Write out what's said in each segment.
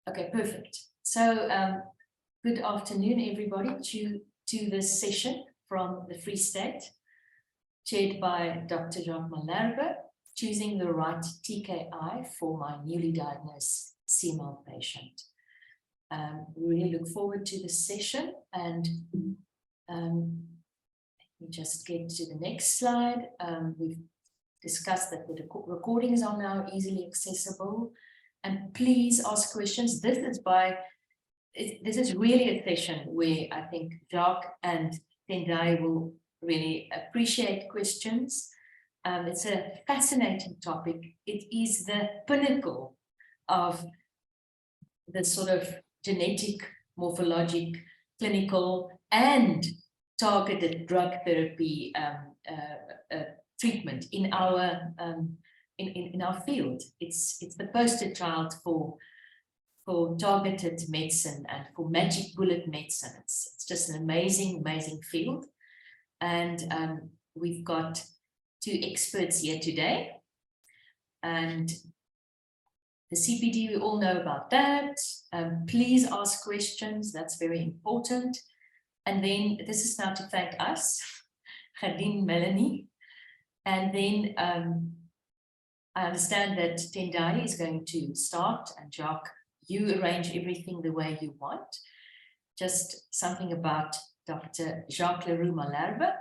Okay, perfect. So good afternoon, everybody, to this session from the Free State, chaired by Dr. Jacques Malherbe, choosing the right TKI for my newly diagnosed CML patient. We really look forward to this session, and let me just get to the next slide. We've discussed that the recordings are now easily accessible, and please ask questions. This is really a session where I think Jacques and Tendai will really appreciate questions. It's a fascinating topic. It is the pinnacle of the sort of genetic, morphologic, clinical, and targeted drug therapy treatment in our field. It's the poster child for targeted medicine and for magic bullet medicine. It's just an amazing field, and we've got two experts here today. And the CPD, we all know about that. Please ask questions, that's very important. And then this is now to thank us, Khadin, Melanie. And then I understand that Tendai is going to start, and Jacques, you arrange everything the way you want. Just something about Dr. Jacques Leroux Malherbe,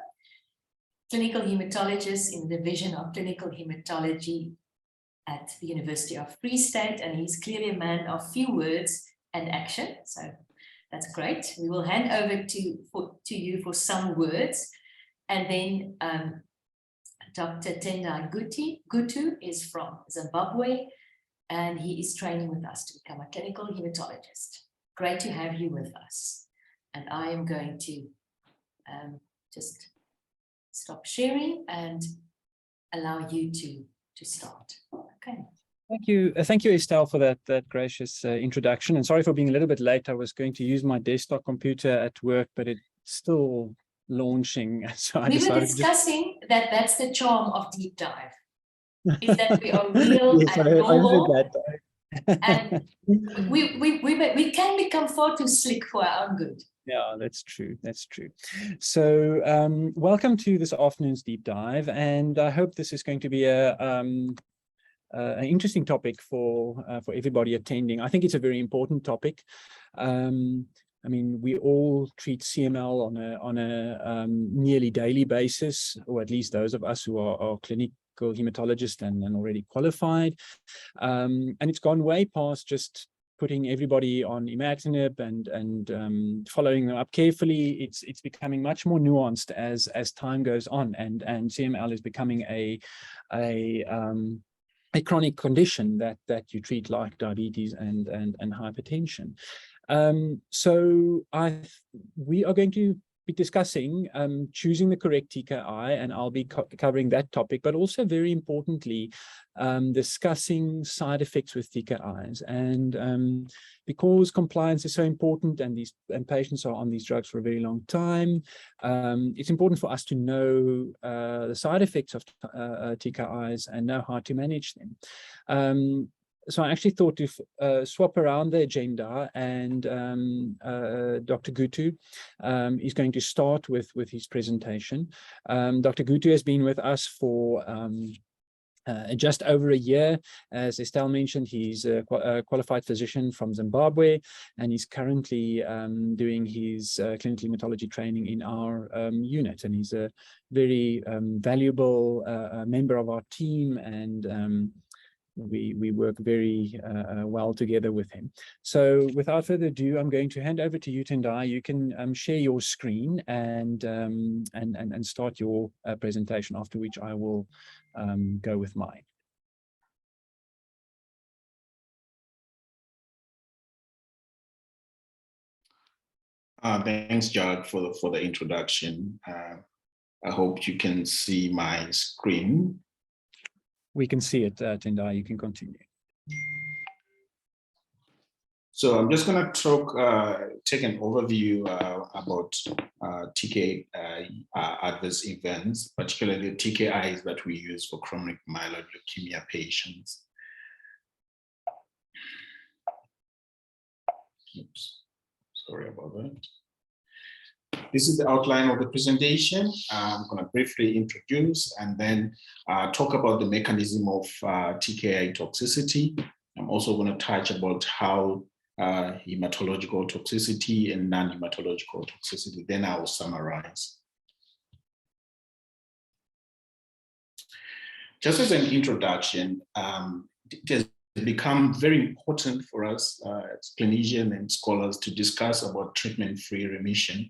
clinical hematologist in the Division of Clinical Hematology at the University of Free State, and he's clearly a man of few words and action, so that's great. We will hand over to you for some words, and then Dr. Tendai Gutu is from Zimbabwe, and he is training with us to become a clinical hematologist. Great to have you with us. And I am going to just stop sharing and allow you to start. Okay. Thank you, Estelle, for that gracious introduction. And sorry for being a little bit late. I was going to use my desktop computer at work, but it's still launching. So we were discussing that's the charm of Deep Dive, is that we are real yes, and normal, and we can become far too slick for our own good. Yeah, that's true. That's true. So welcome to this afternoon's deep dive, and I hope this is going to be an interesting topic for everybody attending. I think it's a very important topic. I mean, we all treat CML on a nearly daily basis, or at least those of us who are clinical hematologists and already qualified. And it's gone way past just putting everybody on imatinib and following them up carefully. It's becoming much more nuanced as time goes on, and CML is becoming a chronic condition that you treat like diabetes and hypertension. So we are going to be discussing choosing the correct TKI, and I'll be covering that topic, but also very importantly, discussing side effects with TKIs. And because compliance is so important, and patients are on these drugs for a very long time, it's important for us to know the side effects of TKIs and know how to manage them. So I actually thought to swap around the agenda, and Dr. Gutu is going to start with his presentation. Dr. Gutu has been with us for just over a year. As Estelle mentioned, he's a qualified physician from Zimbabwe, and he's currently doing his clinical hematology training in our unit. And he's a very valuable member of our team, and we work very well together with him. So without further ado, I'm going to hand over to you, Tendai. You can share your screen and start your presentation, after which I will go with mine. Thanks, Jacques, for the introduction. I hope you can see my screen. We can see it, Tendai. You can continue. So I'm just going to take an overview about TKI adverse events, particularly TKIs that we use for chronic myeloid leukemia patients. Oops, sorry about that. This is the outline of the presentation. I'm going to briefly introduce and then talk about the mechanism of TKI toxicity. I'm also going to touch about how hematological toxicity and non-hematological toxicity. Then I will summarize. Just as an introduction, it has become very important for us as clinicians and scholars to discuss about treatment-free remission.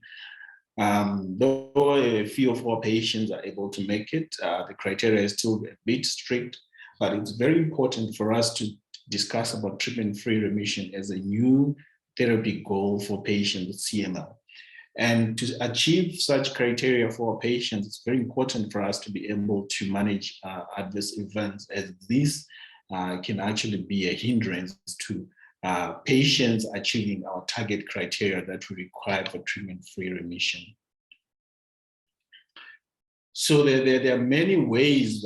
Though a few of our patients are able to make it, the criteria is still a bit strict, but it's very important for us to discuss about treatment-free remission as a new therapy goal for patients with CML. And to achieve such criteria for our patients, it's very important for us to be able to manage adverse events, as this can actually be a hindrance to patients achieving our target criteria that we require for treatment-free remission. So there are many ways,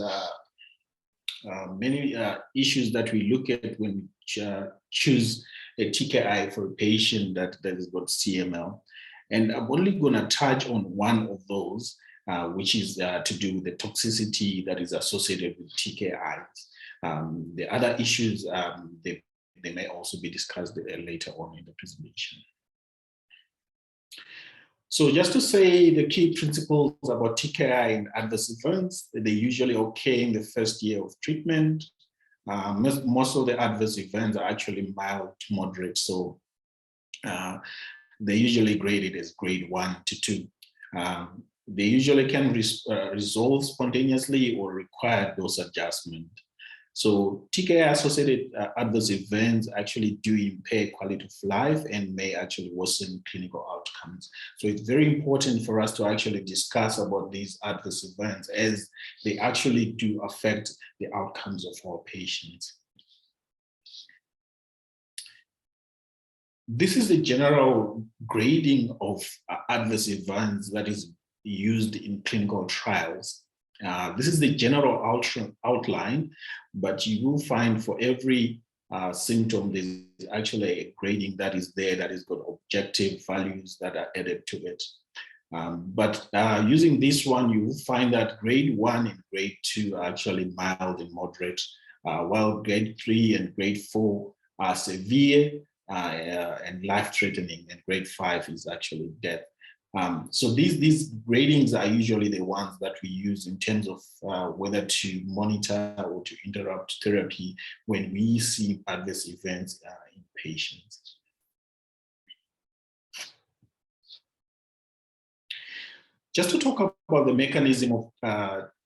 many issues that we look at when we choose a TKI for a patient that has got CML. And I'm only going to touch on one of those, which is to do with the toxicity that is associated with TKIs. The other issues, they may also be discussed later on in the presentation. So just to say the key principles about TKI and adverse events, they usually occur in the first year of treatment. Most of the adverse events are actually mild to moderate. So they're usually graded as grade 1 to 2. They usually can resolve spontaneously or require dose adjustment. So TKI-associated adverse events actually do impair quality of life and may actually worsen clinical outcomes. So it's very important for us to actually discuss about these adverse events, as they actually do affect the outcomes of our patients. This is the general grading of adverse events that is used in clinical trials. This is the general outline, but you will find for every symptom, there's actually a grading that is there that has got objective values that are added to it. But using this one, you will find that grade 1 and grade 2 are actually mild and moderate, while grade 3 and grade 4 are severe and life-threatening, and grade 5 is actually death. So these gradings are usually the ones that we use in terms of whether to monitor or to interrupt therapy when we see adverse events in patients. Just to talk about the mechanism of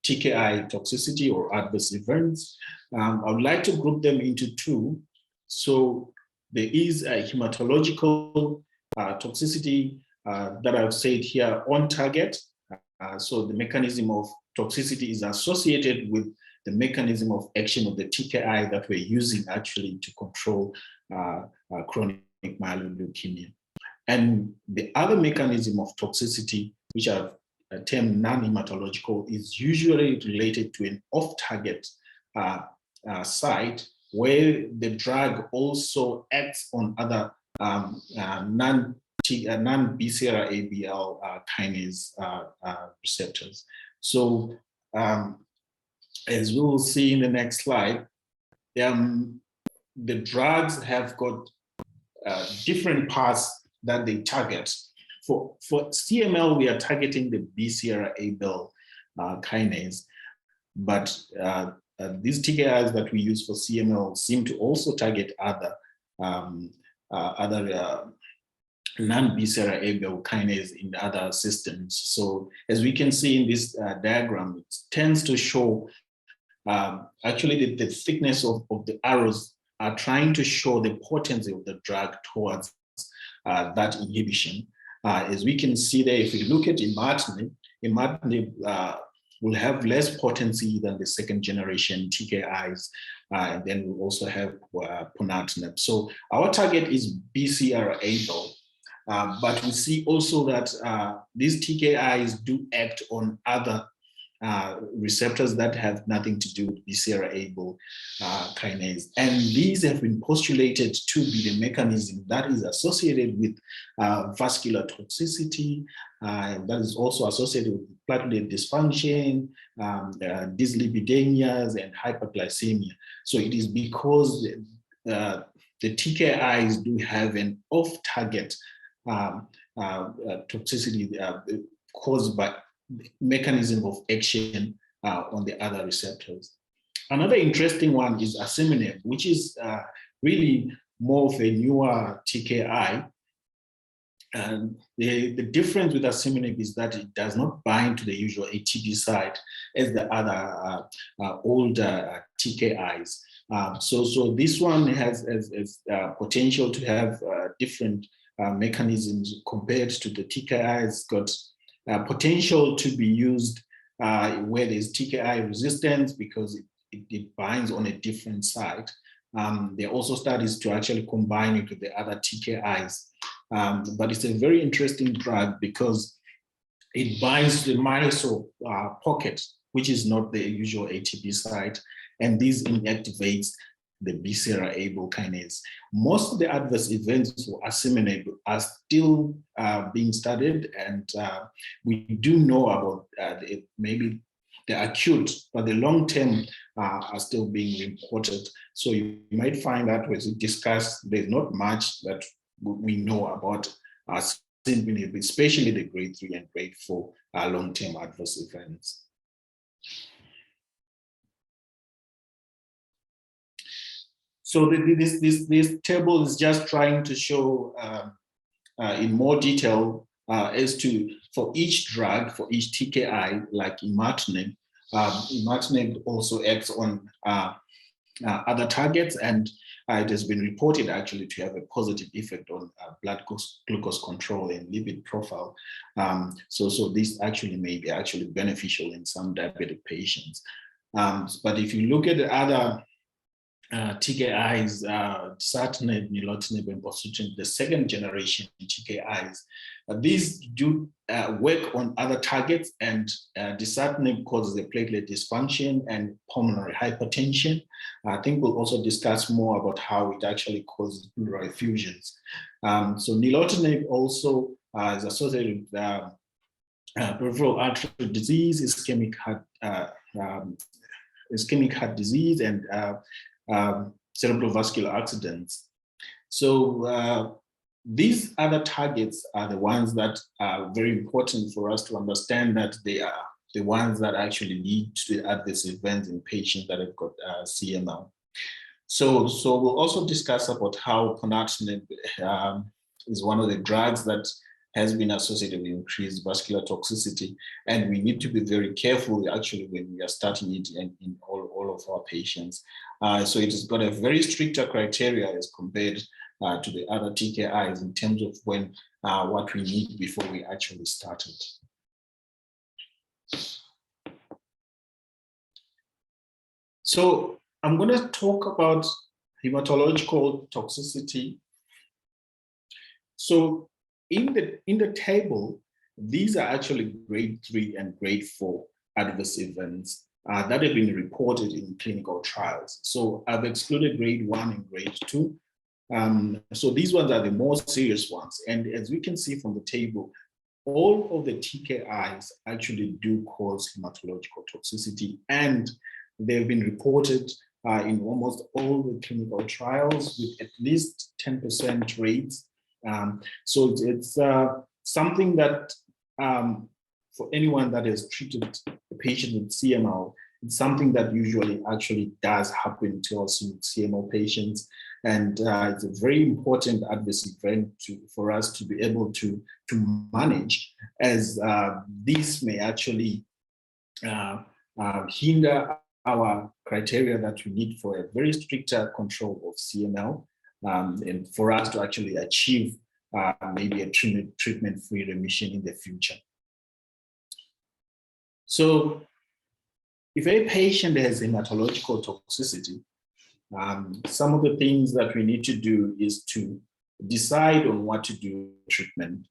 TKI toxicity or adverse events, I would like to group them into two. So there is a hematological toxicity that I've said here on target. So the mechanism of toxicity is associated with the mechanism of action of the TKI that we're using actually to control chronic myeloid leukemia. And the other mechanism of toxicity, which I've termed non-hematological, is usually related to an off-target site where the drug also acts on other non-BCR-ABL kinase receptors. So as we will see in the next slide, the drugs have got different paths that they target. For CML, we are targeting the BCR-ABL kinase, but these TKIs that we use for CML seem to also target other non-BCR-ABL kinase in other systems. So as we can see in this diagram, it tends to show actually the thickness of the arrows are trying to show the potency of the drug towards that inhibition. As we can see there, if we look at imatinib will have less potency than the second generation TKIs, and then we'll also have ponatinib. So our target is BCR-ABL, but we see also that these TKIs do act on other receptors that have nothing to do with BCR-ABL kinase. And these have been postulated to be the mechanism that is associated with vascular toxicity, that is also associated with platelet dysfunction, dyslipidemias, and hyperglycemia. So it is because the TKIs do have an off-target toxicity caused by mechanism of action on the other receptors. Another interesting one is asciminib, which is really more of a newer TKI. And the difference with asciminib is that it does not bind to the usual ATP site as the other older TKIs. So this one has potential to have different mechanisms compared to the TKIs. It's got potential to be used where there's TKI resistance because it binds on a different site. There are also studies to actually combine it with the other TKIs. But it's a very interesting drug because it binds to the myosol pocket, which is not the usual ATP site, and this inactivates the BCR-ABL kinase. Most of the adverse events for asciminib are still being studied, and we do know about maybe the acute, but the long-term are still being reported. So you might find that as we discuss, there's not much that we know about asciminib, especially the grade 3 and grade 4 long-term adverse events. So this table is just trying to show in more detail as to for each drug, for each TKI, like imatinib. Imatinib also acts on other targets, and it has been reported actually to have a positive effect on blood glucose control and lipid profile. So this actually may be actually beneficial in some diabetic patients. But if you look at the other TKIs, dasatinib, nilotinib, and bosutinib, the second generation TKIs, these do work on other targets, and dasatinib causes the platelet dysfunction and pulmonary hypertension. I think we'll also discuss more about how it actually causes pleural effusions. So nilotinib also is associated with peripheral artery disease, ischemic heart disease, and cerebrovascular accidents. So these other targets are the ones that are very important for us to understand that they are the ones that actually lead to the adverse events in patients that have got CML. So we'll also discuss about how ponatinib is one of the drugs that has been associated with increased vascular toxicity, and we need to be very careful actually when we are starting it in all of our patients. So it has got a very stricter criteria as compared to the other TKIs in terms of what we need before we actually start it. So I'm going to talk about hematological toxicity. So in the table, these are actually grade 3 and grade 4 adverse events that have been reported in clinical trials. So I've excluded grade 1 and grade 2. So these ones are the more serious ones. And as we can see from the table, all of the TKIs actually do cause hematological toxicity, and they've been reported in almost all the clinical trials with at least 10% rates. So it's something that for anyone that has treated a patient with CML, it's something that usually actually does happen to us with CML patients. And it's a very important adverse event for us to be able to manage, as this may actually hinder our criteria that we need for a very stricter control of CML, and for us to actually achieve maybe a treatment-free remission in the future. So if a patient has hematological toxicity, some of the things that we need to do is to decide on what to do with treatment.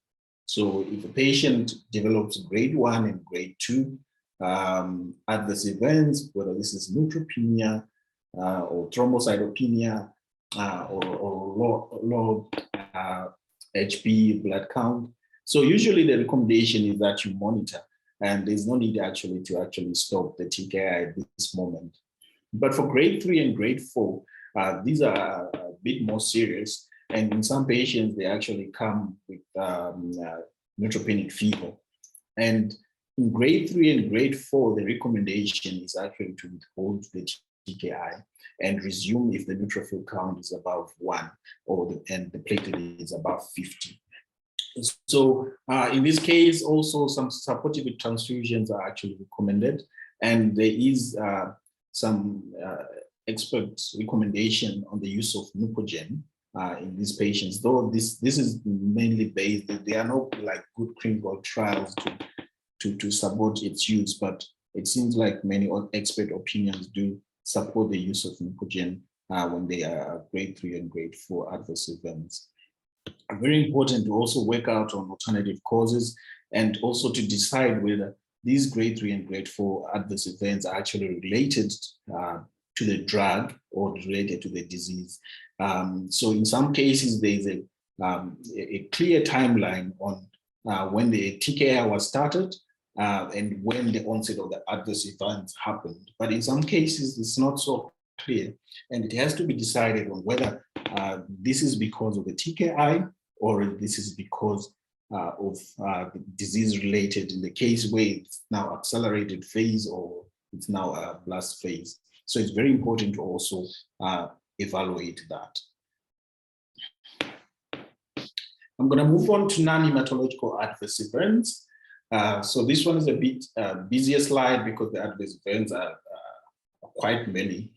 So if a patient develops grade 1 and grade 2, adverse events, whether this is neutropenia or thrombocytopenia or low HB blood count. So usually the recommendation is that you monitor, and there's no need actually to stop the TKI at this moment. But for grade 3 and grade 4, these are a bit more serious. And in some patients, they actually come with neutropenic fever. And in grade 3 and grade 4, the recommendation is actually to withhold the TKI and resume if the neutrophil count is above 1 and the platelet is above 50. So in this case, also some supportive transfusions are actually recommended, and there is some expert recommendation on the use of mucogen in these patients, though this is mainly based, there are no like good clinical trials to support its use, but it seems like many expert opinions do support the use of mucogen when they are grade 3 and grade 4 adverse events. Very important to also work out on alternative causes and also to decide whether these grade 3 and grade 4 adverse events are actually related to the drug or related to the disease. So in some cases, there's a clear timeline on when the TKI was started and when the onset of the adverse events happened. But in some cases, it's not so clear, and it has to be decided on whether this is because of the TKI or this is because of disease related, in the case where it's now accelerated phase or it's now a blast phase. So it's very important to also evaluate that. I'm going to move on to non-hematological adverse events. So this one is a bit busier slide because the adverse events are quite many.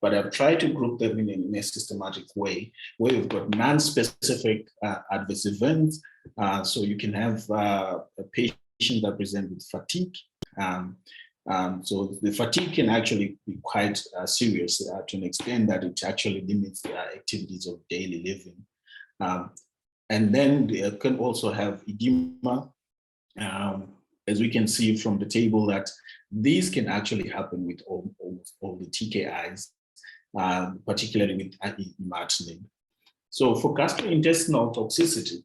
But I've tried to group them in a systematic way where we've got non-specific adverse events. So you can have a patient that present with fatigue. So the fatigue can actually be quite serious to an extent that it actually limits the activities of daily living. And then they can also have edema. As we can see from the table, that these can actually happen with almost all the TKIs, particularly with imatinib. So for gastrointestinal toxicity,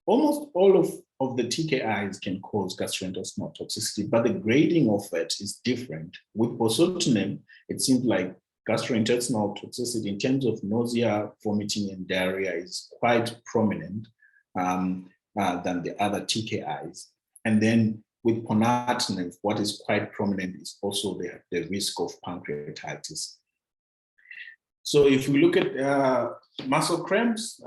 almost all of the TKIs can cause gastrointestinal toxicity, but the grading of it is different. With bosutinib, it seems like gastrointestinal toxicity in terms of nausea, vomiting, and diarrhea is quite prominent than the other TKIs. And then with ponatinib, what is quite prominent is also the risk of pancreatitis. So if we look at muscle cramps,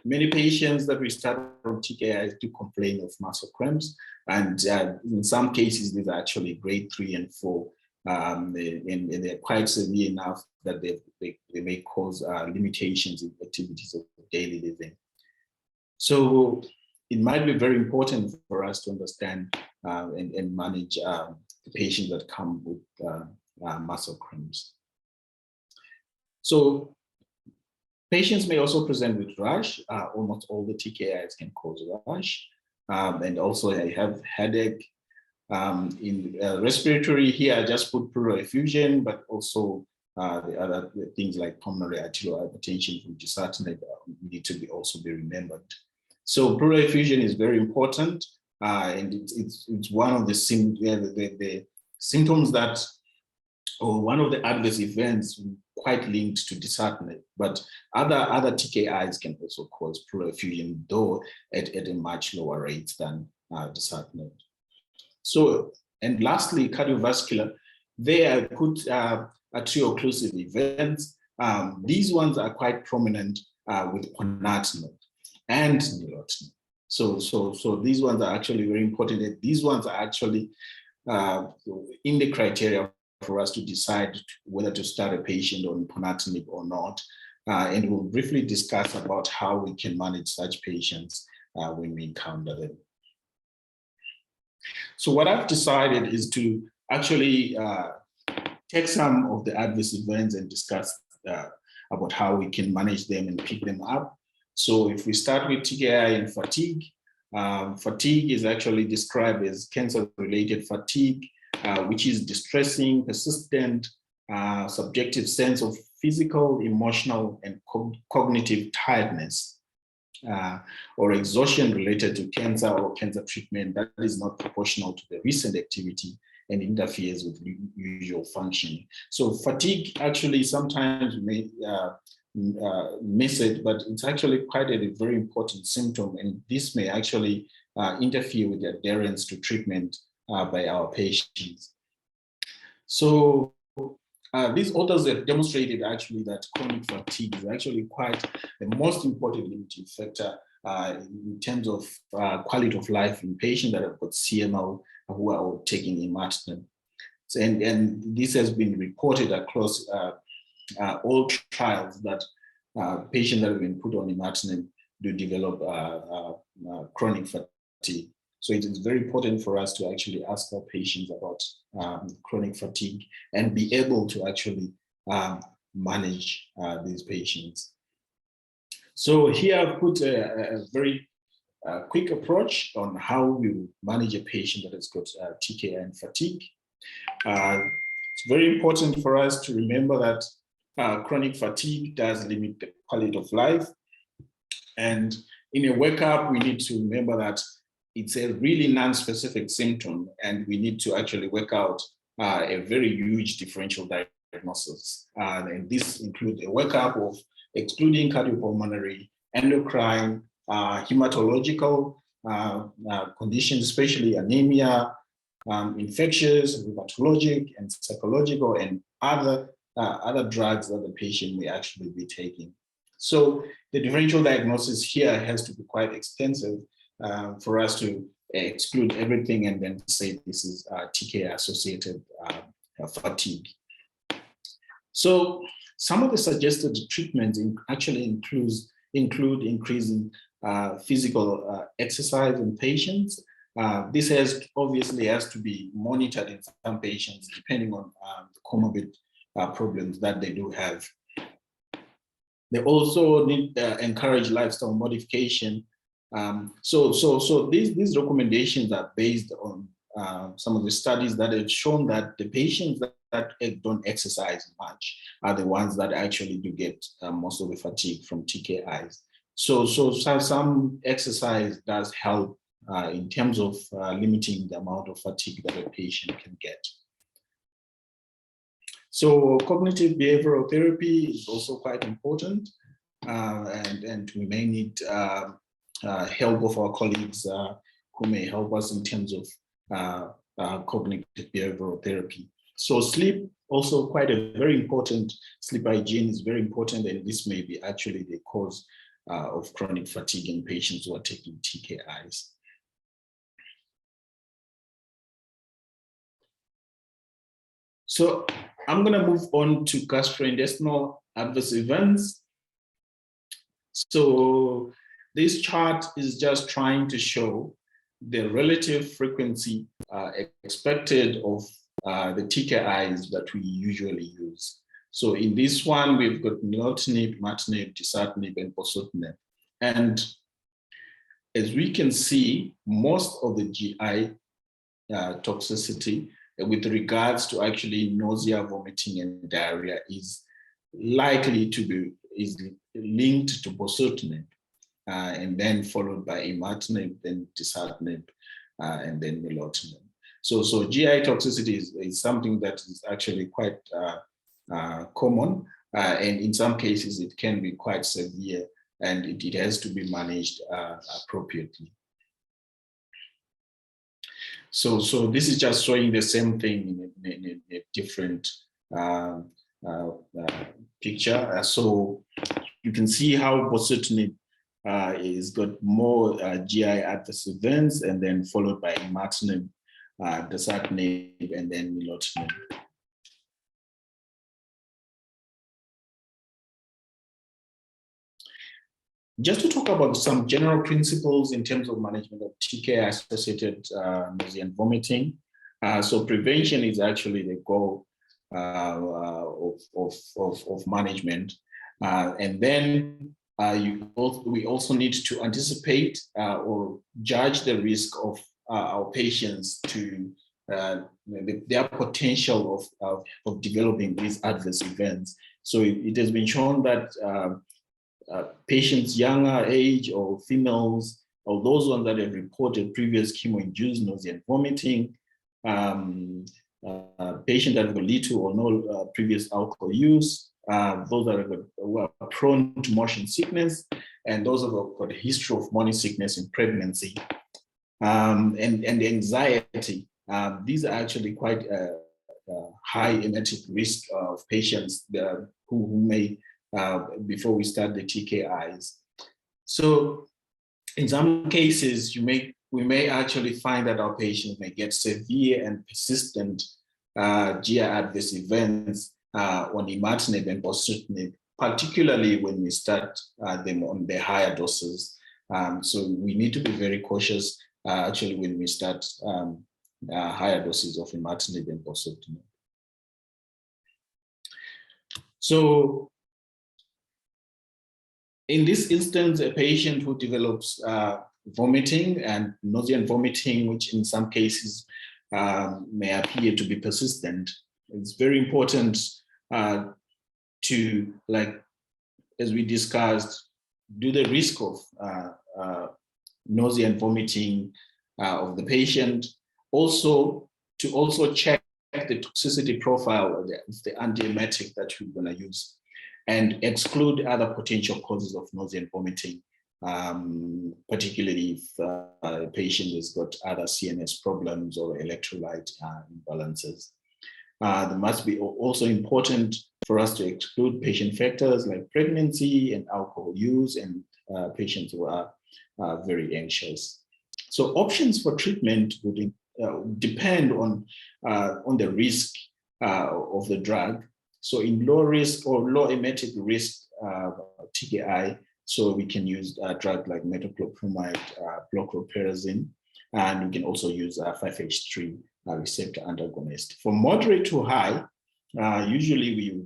many patients that we start on TKIs do complain of muscle cramps. And in some cases, these are actually grade 3 and 4. And they're quite severe enough that they may cause limitations in activities of daily living. So it might be very important for us to understand and manage the patients that come with muscle cramps. So patients may also present with rash. Almost all the TKIs can cause rash. And also I have headache. In respiratory here, I just put pleural effusion, but also the other things like pulmonary arterial hypertension from dasatinib need to also be remembered. So pleural effusion is very important, and it's one of the symptoms that, or one of the adverse events quite linked to dasatinib, but other TKIs can also cause pleural effusion, though at a much lower rate than dasatinib. So, and lastly, cardiovascular, there I put arterial-occlusive events. These ones are quite prominent with ponatinib and nilotinib. So these ones are actually very important. These ones are actually in the criteria for us to decide whether to start a patient on ponatinib or not. And we'll briefly discuss about how we can manage such patients when we encounter them. So what I've decided is to actually take some of the adverse events and discuss about how we can manage them and pick them up. So if we start with TKI and fatigue, Fatigue is actually described as cancer-related fatigue, which is distressing, persistent, subjective sense of physical, emotional, and cognitive tiredness, or exhaustion related to cancer or cancer treatment that is not proportional to the recent activity and interferes with usual functioning. So fatigue actually sometimes may miss it, but it's actually quite a very important symptom, and this may actually interfere with the adherence to treatment by our patients. So these authors have demonstrated actually that chronic fatigue is actually quite the most important limiting factor in terms of quality of life in patients that have got CML who are taking imatinib. And this has been reported across all trials that patients that have been put on imatinib do develop chronic fatigue. So it is very important for us to actually ask our patients about chronic fatigue and be able to actually manage these patients. So here I've put a very quick approach on how we manage a patient that has got TKI and fatigue. It's very important for us to remember that chronic fatigue does limit the quality of life. And in a workup, we need to remember that it's a really non-specific symptom, and we need to actually work out a very huge differential diagnosis. And this includes a workup of excluding cardiopulmonary, endocrine, hematological conditions, especially anemia, infectious, rheumatologic, and psychological, and other drugs that the patient may actually be taking. So the differential diagnosis here has to be quite extensive for us to exclude everything and then say this is TKI-associated fatigue. So some of the suggested treatments actually include increasing physical exercise in patients. This obviously has to be monitored in some patients depending on the comorbid problems that they do have. They also need encourage lifestyle modification. So these recommendations are based on some of the studies that have shown that the patients that don't exercise much are the ones that actually do get most of the fatigue from TKIs. So some exercise does help in terms of limiting the amount of fatigue that a patient can get. So cognitive behavioral therapy is also quite important, and we may need help of our colleagues who may help us in terms of cognitive behavioral therapy. So sleep also quite a very important, sleep hygiene is very important, and this may be actually the cause of chronic fatigue in patients who are taking TKIs. So I'm going to move on to gastrointestinal adverse events. So this chart is just trying to show the relative frequency expected of the TKIs that we usually use. So in this one, we've got nilotinib, imatinib, dasatinib, and bosutinib. And as we can see, most of the GI toxicity with regards to actually nausea, vomiting, and diarrhea is likely to be linked to bosutinib, and then followed by imatinib, then dasatinib, and then nilotinib. So GI toxicity is something that is actually quite common, and in some cases it can be quite severe, and it has to be managed appropriately. So this is just showing the same thing in a different picture. So you can see how bosutinib is got more GI adverse events, and then followed by imatinib, dasatinib, and then nilotinib. Just to talk about some general principles in terms of management of TKI-associated nausea and vomiting. So prevention is actually the goal of management. And then we also need to anticipate or judge the risk of our patients to their potential of developing these adverse events. So it has been shown that patients younger age or females or those ones that have reported previous chemo-induced nausea and vomiting, patients that have little or no previous alcohol use, those that were prone to motion sickness, and those that have got a history of morning sickness in pregnancy, and anxiety. These are actually quite high emetic risk of patients who may, before we start the TKIs. So in some cases, we may actually find that our patients may get severe and persistent GI adverse events on imatinib and bosutinib, particularly when we start them on the higher doses. So we need to be very cautious actually when we start higher doses of imatinib and bosutinib. So in this instance, a patient who develops vomiting and nausea and vomiting, which in some cases may appear to be persistent, it's very important to, like, as we discussed, do the risk of nausea and vomiting of the patient. Also, to check the toxicity profile of the antiemetic that we're going to use, and exclude other potential causes of nausea and vomiting, particularly if a patient has got other CNS problems or electrolyte imbalances. There must be also important for us to exclude patient factors like pregnancy and alcohol use and patients who are very anxious. So options for treatment would depend on the risk of the drug. So in low risk or low emetic risk TKI, so we can use a drug like metoclopramide, chlorperazine, and we can also use a 5-HT3 receptor antagonist. For moderate to high, usually we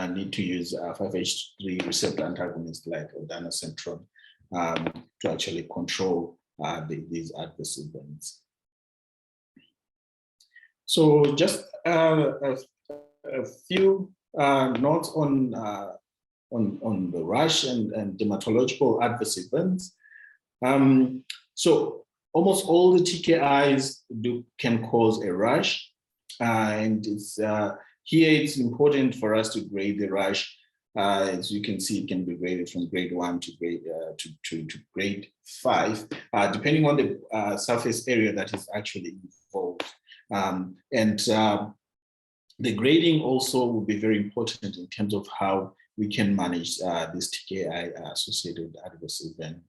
need to use a 5-HT3 receptor antagonist like ondansetron to actually control these adverse events. So just a few notes on the rash and dermatological adverse events. So almost all the TKIs can cause a rash, and it's here it's important for us to grade the rash. As you can see, it can be graded from grade 1 to grade to grade 5, depending on the surface area that is actually involved. The grading also will be very important in terms of how we can manage this TKI-associated adverse event.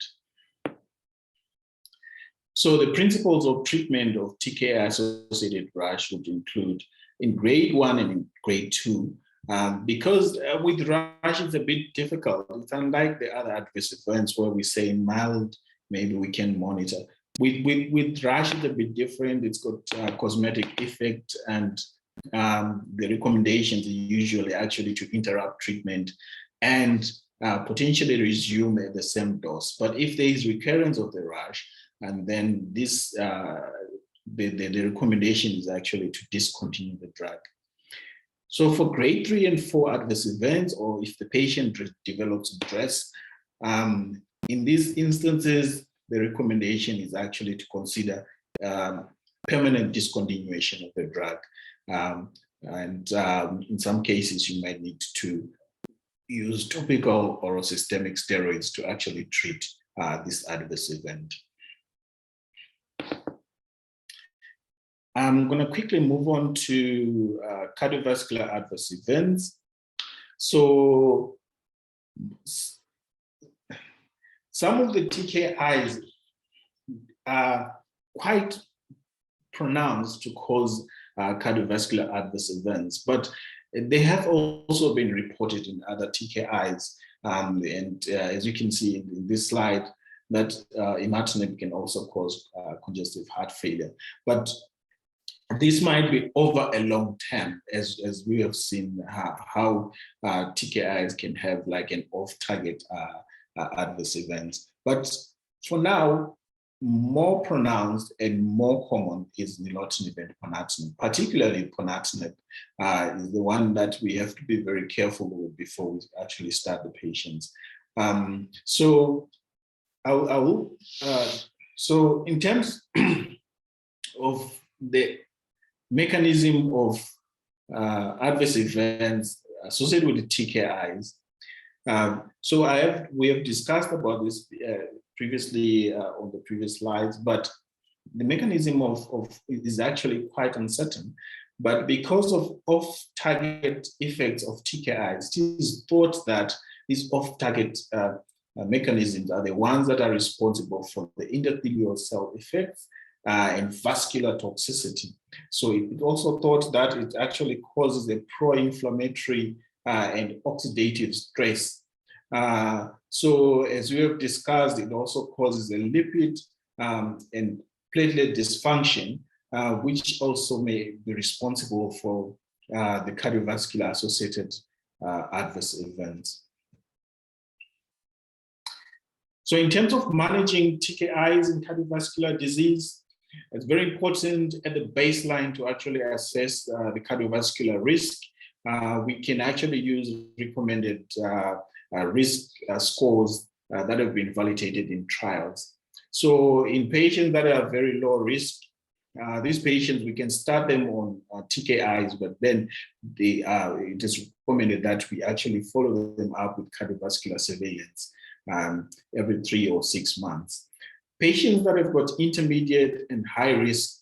So the principles of treatment of TKI-associated rash would include in grade 1 and in grade 2, because with rash it's a bit difficult. It's unlike the other adverse events where we say mild, maybe we can monitor. With rash it's a bit different. It's got cosmetic effect, and the recommendations are usually actually to interrupt treatment and potentially resume at the same dose. But if there is recurrence of the rash, and then this the recommendation is actually to discontinue the drug. So for grade 3 and 4 adverse events, or if the patient develops stress, in these instances, the recommendation is actually to consider permanent discontinuation of the drug. In some cases, you might need to use topical or systemic steroids to actually treat this adverse event. I'm going to quickly move on to cardiovascular adverse events. So some of the TKIs are quite pronounced to cause cardiovascular adverse events, but they have also been reported in other TKIs. As you can see in this slide, that imatinib can also cause congestive heart failure. But this might be over a long term, as we have seen how TKIs can have like an off-target adverse events. But for now, more pronounced and more common is nilotinib and ponatinib, particularly ponatinib is the one that we have to be very careful with before we actually start the patients. So so in terms of the mechanism of adverse events associated with the TKIs, so we have discussed about this previously on the previous slides, but the mechanism of is actually quite uncertain. But because of off-target effects of TKIs, it is thought that these off-target mechanisms are the ones that are responsible for the endothelial cell effects and vascular toxicity. So it also thought that it actually causes a pro-inflammatory and oxidative stress. So as we have discussed, it also causes a lipid and platelet dysfunction, which also may be responsible for the cardiovascular associated adverse events. So in terms of managing TKIs in cardiovascular disease, it's very important at the baseline to actually assess the cardiovascular risk. We can actually use recommended risk scores that have been validated in trials. So in patients that are very low risk, these patients, we can start them on TKIs, but then it is recommended that we actually follow them up with cardiovascular surveillance every 3 or 6 months. Patients that have got intermediate and high risk,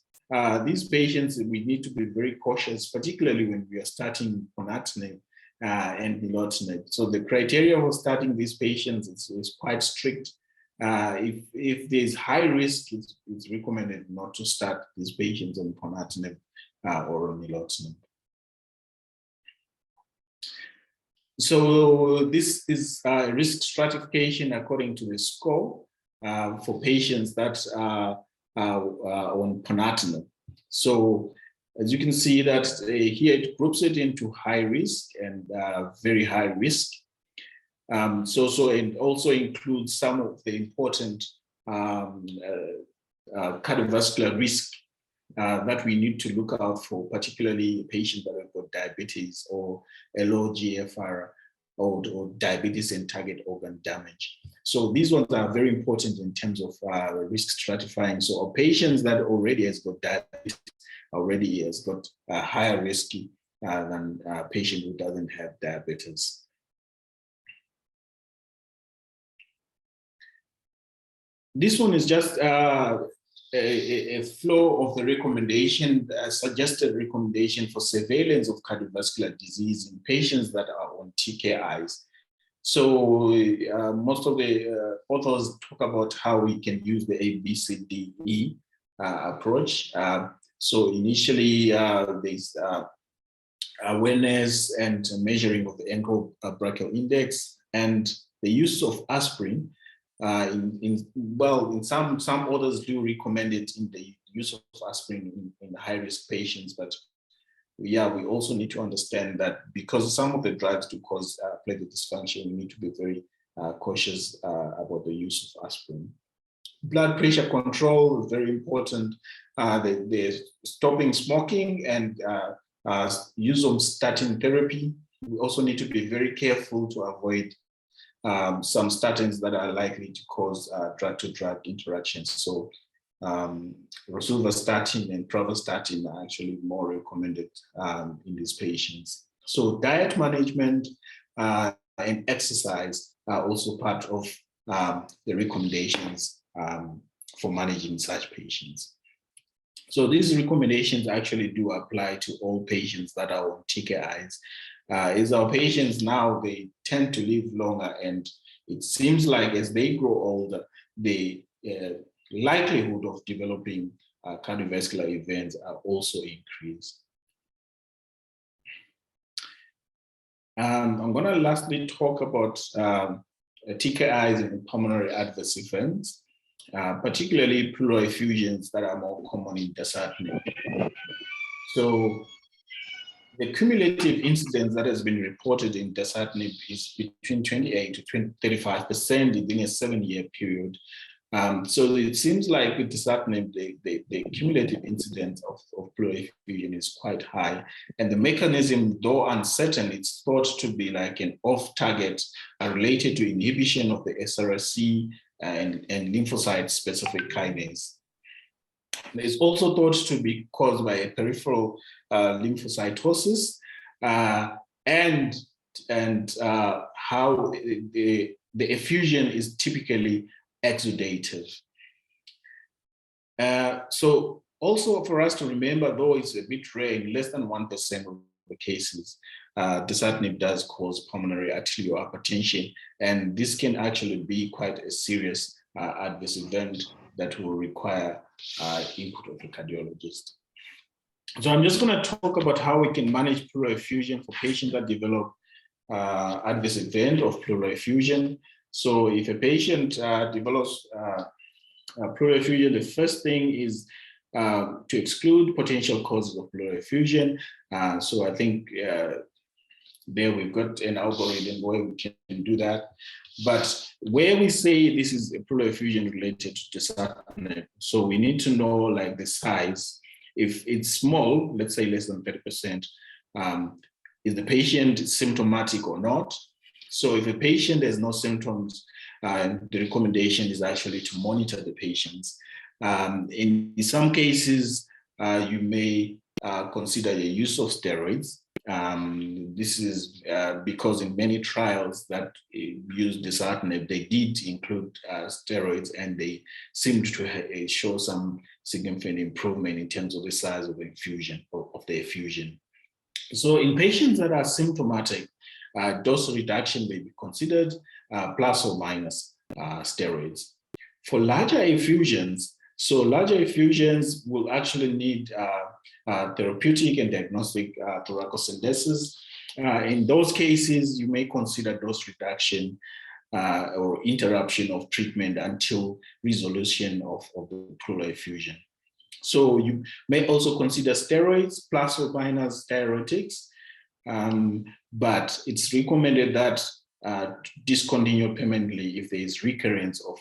these patients, we need to be very cautious, particularly when we are starting ponatinib and nilotinib. So the criteria for starting these patients is quite strict. If there's high risk, it's recommended not to start these patients on ponatinib or nilotinib. So this is risk stratification according to the score for patients that are on ponatinib. So as you can see that here it groups it into high risk and very high risk. So it also includes some of the important cardiovascular risk that we need to look out for, particularly patients that have got diabetes or low GFR or diabetes and target organ damage. So these ones are very important in terms of risk stratifying. So a patient that already has got diabetes already has got a higher risk than a patient who doesn't have diabetes. This one is just a flow of the recommendation, suggested recommendation for surveillance of cardiovascular disease in patients that are on TKIs. So most of the authors talk about how we can use the ABCDE approach. So initially there's awareness and measuring of the ankle brachial index and the use of aspirin. Some authors do recommend it in the use of aspirin in high-risk patients, but yeah, we also need to understand that because some of the drugs do cause platelet dysfunction, we need to be very cautious about the use of aspirin. Blood pressure control is very important. The stopping smoking and use of statin therapy. We also need to be very careful to avoid some statins that are likely to cause drug-to-drug interactions. So rosuvastatin and pravastatin are actually more recommended in these patients. So diet management and exercise are also part of the recommendations for managing such patients. So these recommendations actually do apply to all patients that are on TKIs. As our patients now, they tend to live longer, and it seems like as they grow older, the likelihood of developing cardiovascular events are also increased. I'm going to lastly talk about TKIs and pulmonary adverse events, particularly pleural effusions that are more common in dasatinib. So the cumulative incidence that has been reported in dasatinib is between 28 to 35% within a 7-year period. So it seems like with dasatinib, the cumulative incidence of pleural effusion is quite high. And the mechanism, though uncertain, it's thought to be like an off-target related to inhibition of the SRC and lymphocyte-specific kinase. It's also thought to be caused by a peripheral lymphocytosis and how the effusion is typically exudative. So also for us to remember, though it's a bit rare, in less than 1% of the cases, dasatinib does cause pulmonary arterial hypertension, and this can actually be quite a serious adverse event that will require input of a cardiologist. So I'm just going to talk about how we can manage pleural effusion for patients that develop adverse event of pleural effusion. So if a patient develops pleural effusion, the first thing is to exclude potential causes of pleural effusion. So I think there we've got an algorithm where we can do that. But where we say this is a pleural effusion related to dasatinib, so we need to know like the size. If it's small, let's say less than 30%, is the patient symptomatic or not? So if a patient has no symptoms, the recommendation is actually to monitor the patients. In some cases, you may consider the use of steroids. This is because in many trials that used dasatinib, they did include steroids, and they seemed to show some significant improvement in terms of the size of the infusion, of the effusion. So in patients that are symptomatic, dose reduction may be considered plus or minus steroids. For larger effusions, so larger effusions will actually need therapeutic and diagnostic thoracocentesis. In those cases, you may consider dose reduction or interruption of treatment until resolution of the pleural effusion. So you may also consider steroids plus or minus diuretics, but it's recommended that discontinue permanently if there is recurrence of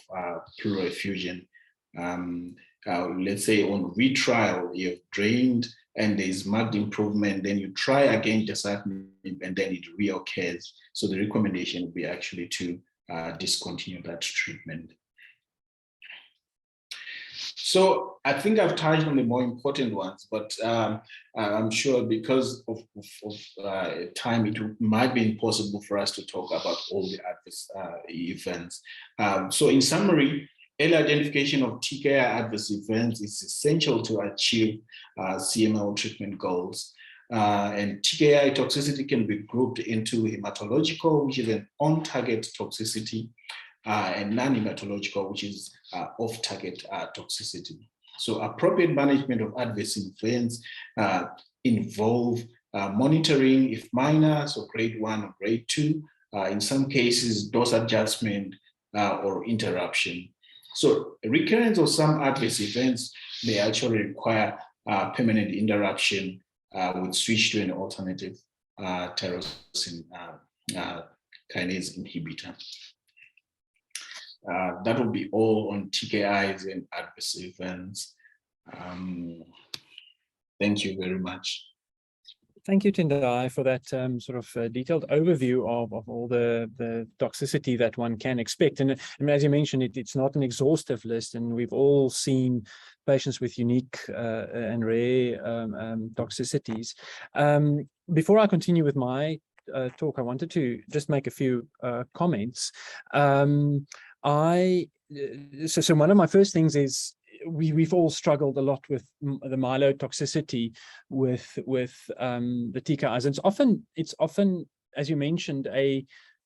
pleural effusion. Let's say on retrial, you've drained and there is marked improvement, then you try again dasatinib and then it reoccurs. So the recommendation would be actually to discontinue that treatment. So I think I've touched on the more important ones, but I'm sure because of time, it might be impossible for us to talk about all the adverse events. So in summary, early identification of TKI adverse events is essential to achieve CML treatment goals. And TKI toxicity can be grouped into hematological, which is an on-target toxicity, and non-hematological, which is off-target toxicity. So appropriate management of adverse events involve monitoring if minor, so grade 1 or grade 2, in some cases dose adjustment or interruption. So recurrence of some adverse events may actually require permanent interruption with switch to an alternative tyrosine kinase inhibitor. That will be all on TKIs and adverse events. Thank you very much. Thank you, Tendai, for that sort of detailed overview of all the toxicity that one can expect. And as you mentioned, it's not an exhaustive list, and we've all seen patients with unique and rare toxicities. Before I continue with my talk, I wanted to just make a few comments. So one of my first things is we've all struggled a lot with the myelotoxicity with the TKIs. And it's often, as you mentioned, a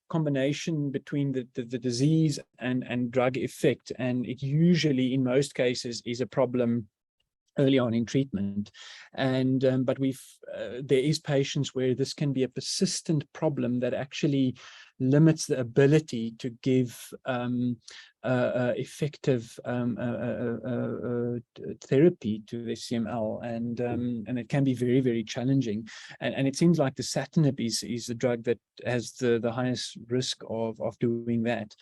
combination between the disease and drug effect, and it usually in most cases is a problem early on in treatment. And but there is patients where this can be a persistent problem that actually limits the ability to give effective therapy to the CML, and it can be very, very challenging. And it seems like the dasatinib is the drug that has the highest risk of doing that.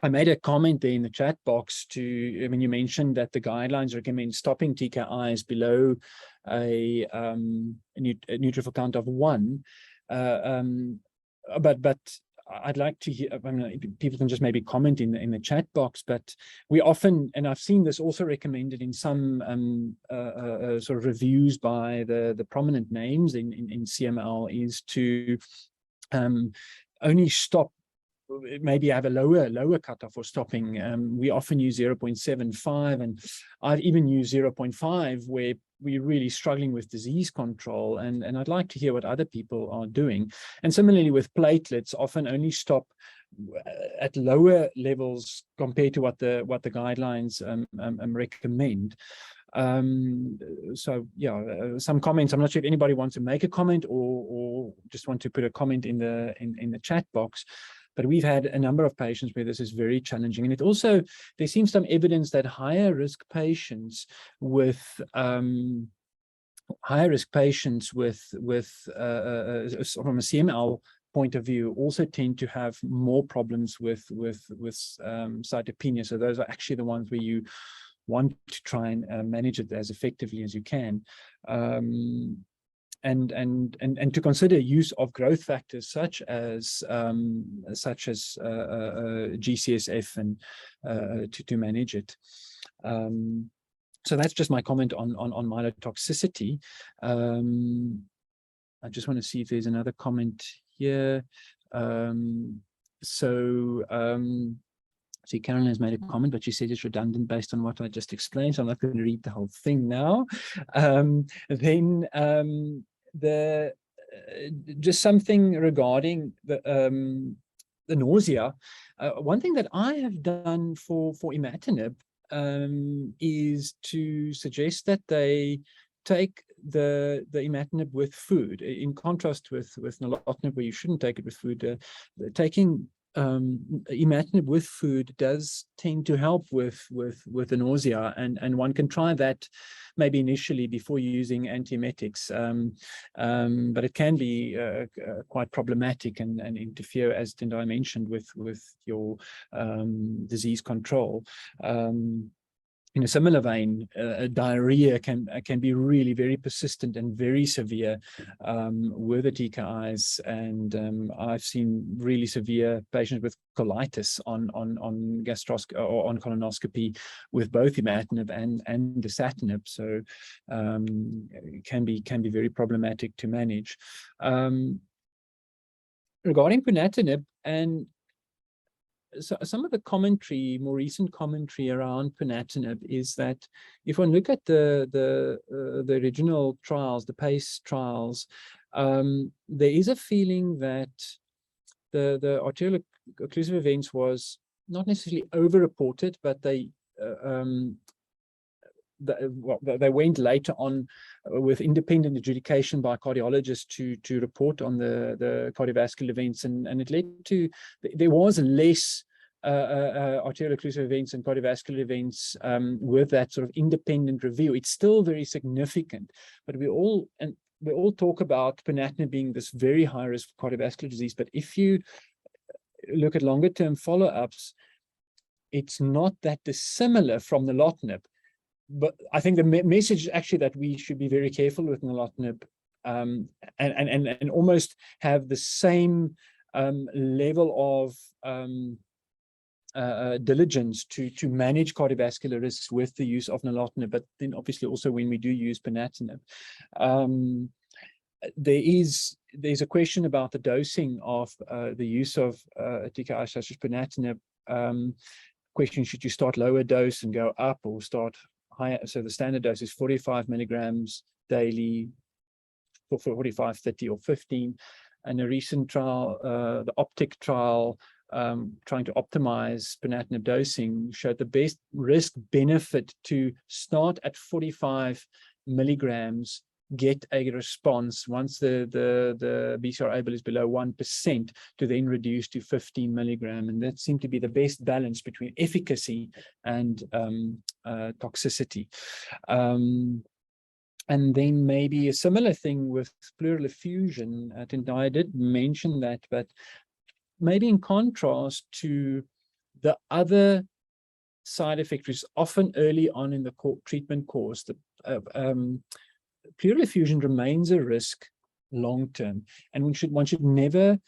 I made a comment there in the chat box I mean, you mentioned that the guidelines recommend stopping TKIs below a neutrophil count of 1. But I'd like to hear, I mean, people can just maybe comment in the chat box, but we often, and I've seen this also recommended in some sort of reviews by the prominent names in CML, is to only stop, maybe have a lower cutoff for stopping. We often use 0.75, and I've even used 0.5 where we're really struggling with disease control, and I'd like to hear what other people are doing. And similarly with platelets, often only stop at lower levels compared to what the guidelines recommend. So yeah, some comments. I'm not sure if anybody wants to make a comment or just want to put a comment in the chat box. But we've had a number of patients where this is very challenging. And it also, there seems some evidence that higher risk patients with from a CML point of view also tend to have more problems with cytopenia. So those are actually the ones where you want to try and manage it as effectively as you can. And to consider use of growth factors such as GCSF and to manage it. So that's just my comment on myelotoxicity. I just want to see if there's another comment here. See, Carolyn has made a comment, but she said it's redundant based on what I just explained, so I'm not going to read the whole thing now. Just something regarding the nausea. One thing that I have done for imatinib is to suggest that they take the imatinib with food, in contrast with nilotinib, where you shouldn't take it with food. Taking imatinib with food does tend to help with the nausea, and one can try that maybe initially before using antiemetics, but it can be quite problematic and interfere, as Tendai mentioned, with your disease control. In a similar vein, diarrhea can be really very persistent and very severe with the TKIs, and I've seen really severe patients with colitis on gastroscopy or on colonoscopy with both imatinib and dasatinib. So it can be very problematic to manage. Regarding ponatinib, and so some of the commentary, more recent commentary around ponatinib, is that if one look at the original trials, the PACE trials, there is a feeling that the arterial occlusive events was not necessarily over-reported, but they went later on with independent adjudication by cardiologists to report on the cardiovascular events, and it led to, there was less arterial occlusive events and cardiovascular events with that sort of independent review. It's still very significant, but we all talk about ponatinib being this very high risk for cardiovascular disease, but if you look at longer term follow-ups, it's not that dissimilar from nilotinib. But I think the message is actually that we should be very careful with nilotinib and almost have the same level of diligence to manage cardiovascular risks with the use of nilotinib, but then obviously also when we do use ponatinib. There's a question about the dosing of the use of TKI such as ponatinib. Question, should you start lower dose and go up, or start higher? So the standard dose is 45 milligrams daily, for 45, 30, or 15. And a recent trial, the OPTIC trial, trying to optimize ponatinib dosing showed the best risk benefit to start at 45 milligrams, get a response once the BCR-ABL is below 1%, to then reduce to 15 milligram. And that seemed to be the best balance between efficacy and toxicity. And then maybe a similar thing with pleural effusion. I did mention that, but maybe in contrast to the other side effect, which is often early on in the treatment course, the pleural effusion remains a risk long term, and one should never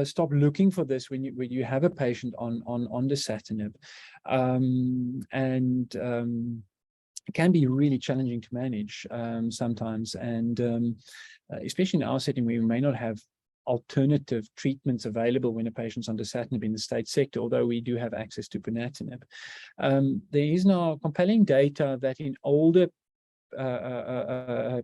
stop looking for this when you have a patient on dasatinib, it can be really challenging to manage sometimes, and especially in our setting, we may not have alternative treatments available when a patient's on dasatinib in the state sector, although we do have access to ponatinib. There is now compelling data that in older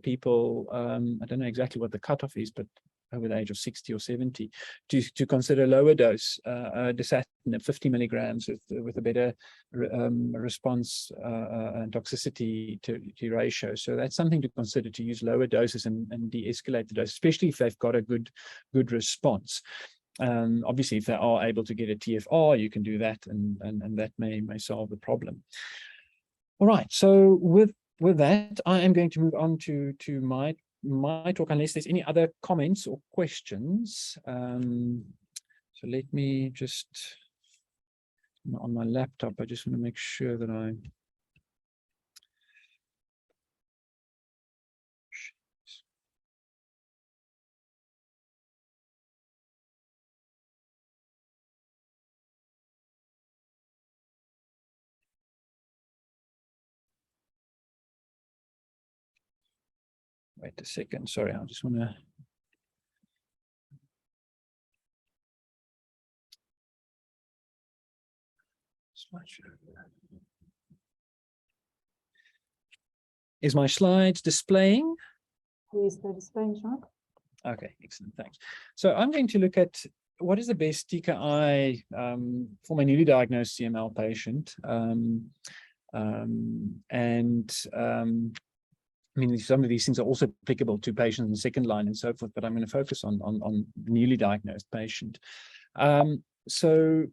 people, I don't know exactly what the cutoff is, but over the age of 60 or 70, to consider lower dose dasatinib, 50 milligrams with a better response and toxicity to ratio. So that's something to consider, to use lower doses and de-escalate the dose, especially if they've got a good response. Obviously, if they are able to get a TFR, you can do that, and that may solve the problem. All right, so with that, I am going to move on to my talk, unless there's any other comments or questions. So let me just, on my laptop, I just want to make sure that I wait a second. Sorry, I just want to. Is my slides displaying? Yes, they're displaying, Sean. Okay, excellent, thanks. So I'm going to look at what is the best TKI for my newly diagnosed CML patient. I mean, some of these things are also applicable to patients in second line and so forth, but I'm going to focus on newly diagnosed patient. So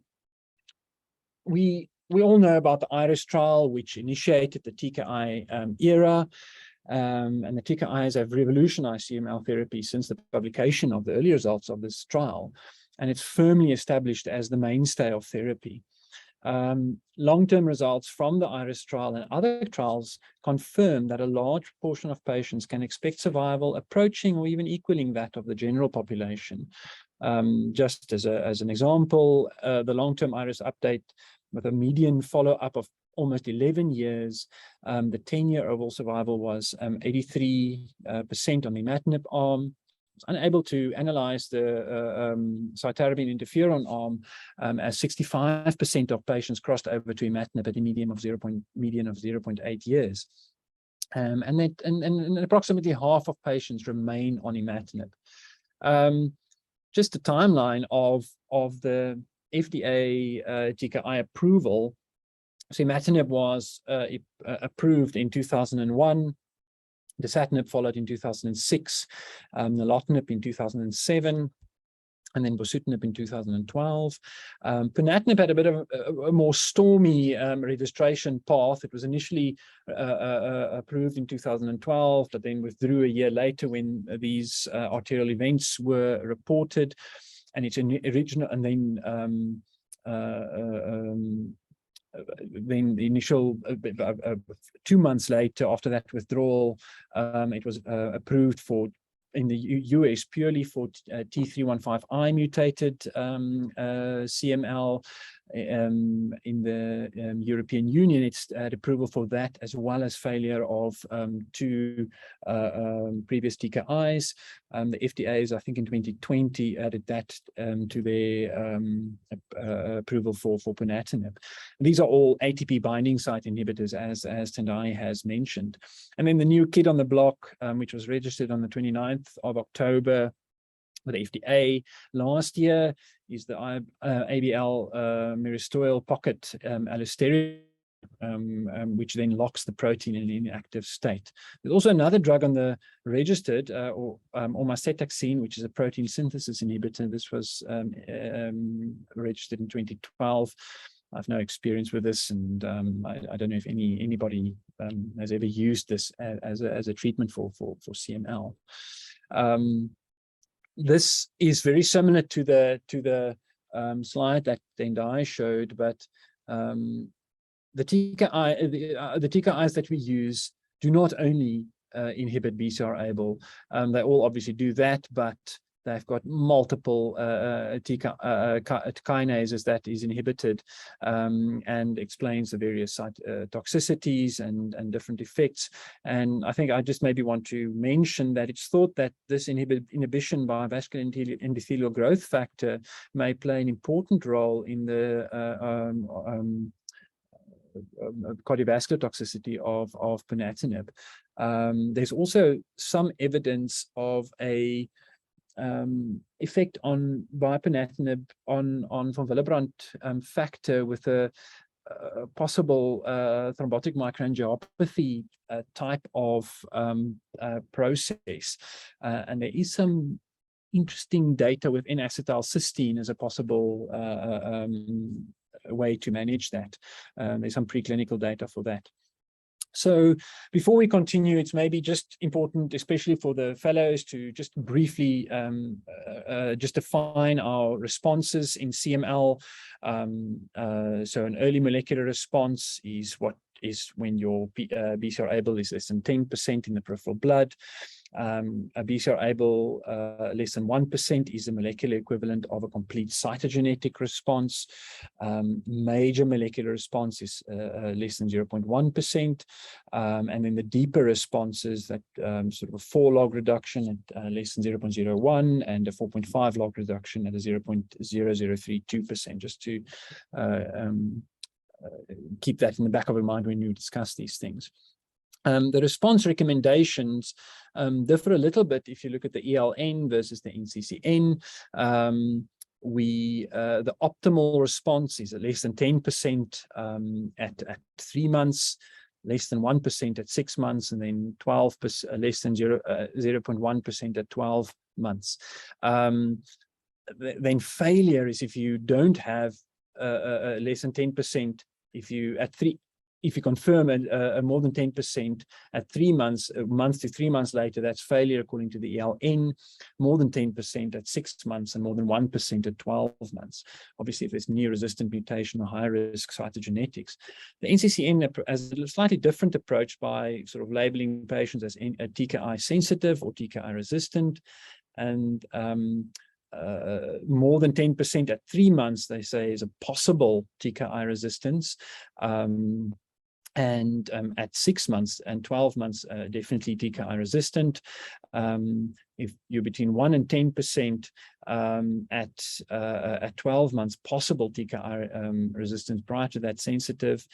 we all know about the IRIS trial, which initiated the TKI era, and the TKIs have revolutionized CML therapy since the publication of the early results of this trial, and it's firmly established as the mainstay of therapy. Long-term results from the IRIS trial and other trials confirm that a large portion of patients can expect survival approaching or even equaling that of the general population. Just as an example, the long-term IRIS update with a median follow-up of almost 11 years, the 10-year overall survival was 83% on the imatinib arm. Unable to analyze the cytarabine interferon arm, as 65% of patients crossed over to imatinib at a median of 0.8 years, and approximately half of patients remain on imatinib. Just a timeline of the FDA TKI approval. So imatinib was approved in 2001. Dasatinib followed in 2006, nilotinib in 2007, and then bosutinib in 2012. Ponatinib had a bit of a more stormy registration path. It was initially approved in 2012, but then withdrew a year later when these arterial events were reported, and its original, and then the initial 2 months later, after that withdrawal, it was approved for in the US purely for T315I mutated CML. In the European Union, it's had approval for that, as well as failure of 2 previous TKIs. The FDA's, I think in 2020, added that to their approval for ponatinib. These are all ATP binding site inhibitors, as Tendai has mentioned. And then the new kid on the block, which was registered on the 29th of October with the FDA. Last year is the ABL myristoyl pocket allosteric, which then locks the protein in an inactive state. There's also another drug on the registered, ormacetaxine, which is a protein synthesis inhibitor. This was registered in 2012. I have no experience with this, and I don't know if anybody has ever used this as a treatment for CML. This is very similar to the slide that Tendai showed, but the TKIs that we use do not only inhibit BCR-ABL. They all obviously do that, but they've got multiple kinases that is inhibited, and explains the various toxicities and different effects. And I think I just maybe want to mention that it's thought that this inhibition by vascular endothelial growth factor may play an important role in the cardiovascular toxicity of ponatinib. There's also some evidence of a effect by ponatinib on von Willebrand factor with a possible thrombotic microangiopathy type of process. And there is some interesting data with N-acetylcysteine as a possible way to manage that. There's some preclinical data for that. So before we continue, it's maybe just important, especially for the fellows, to just briefly just define our responses in CML. So an early molecular response is when your BCR-ABL is less than 10% in the peripheral blood. A BCR-ABL less than 1% is the molecular equivalent of a complete cytogenetic response. Major molecular response is less than 0.1%. And then the deeper responses, that sort of a 4 log reduction at less than 0.01 and a 4.5 log reduction at a 0.0032%, just to keep that in the back of your mind when you discuss these things. The response recommendations differ a little bit if you look at the ELN versus the NCCN. The optimal response is at less than 10% at 3 months, less than 1% at 6 months, and then 12%, less than 0.1% at 12 months. Then failure is if you don't have less than 10%. If you confirm a more than 10% at 3 months, a month to 3 months later, that's failure according to the ELN. More than 10% at 6 months and more than 1% at 12 months. Obviously, if there's near resistant mutation or high risk cytogenetics. The NCCN has a slightly different approach by sort of labeling patients as TKI sensitive or TKI resistant, and more than 10% at 3 months, they say, is a possible TKI resistance. And at 6 months and 12 months, definitely TKI resistant. If you're between 1 and 10% at 12 months, possible TKI resistance, prior to that sensitive,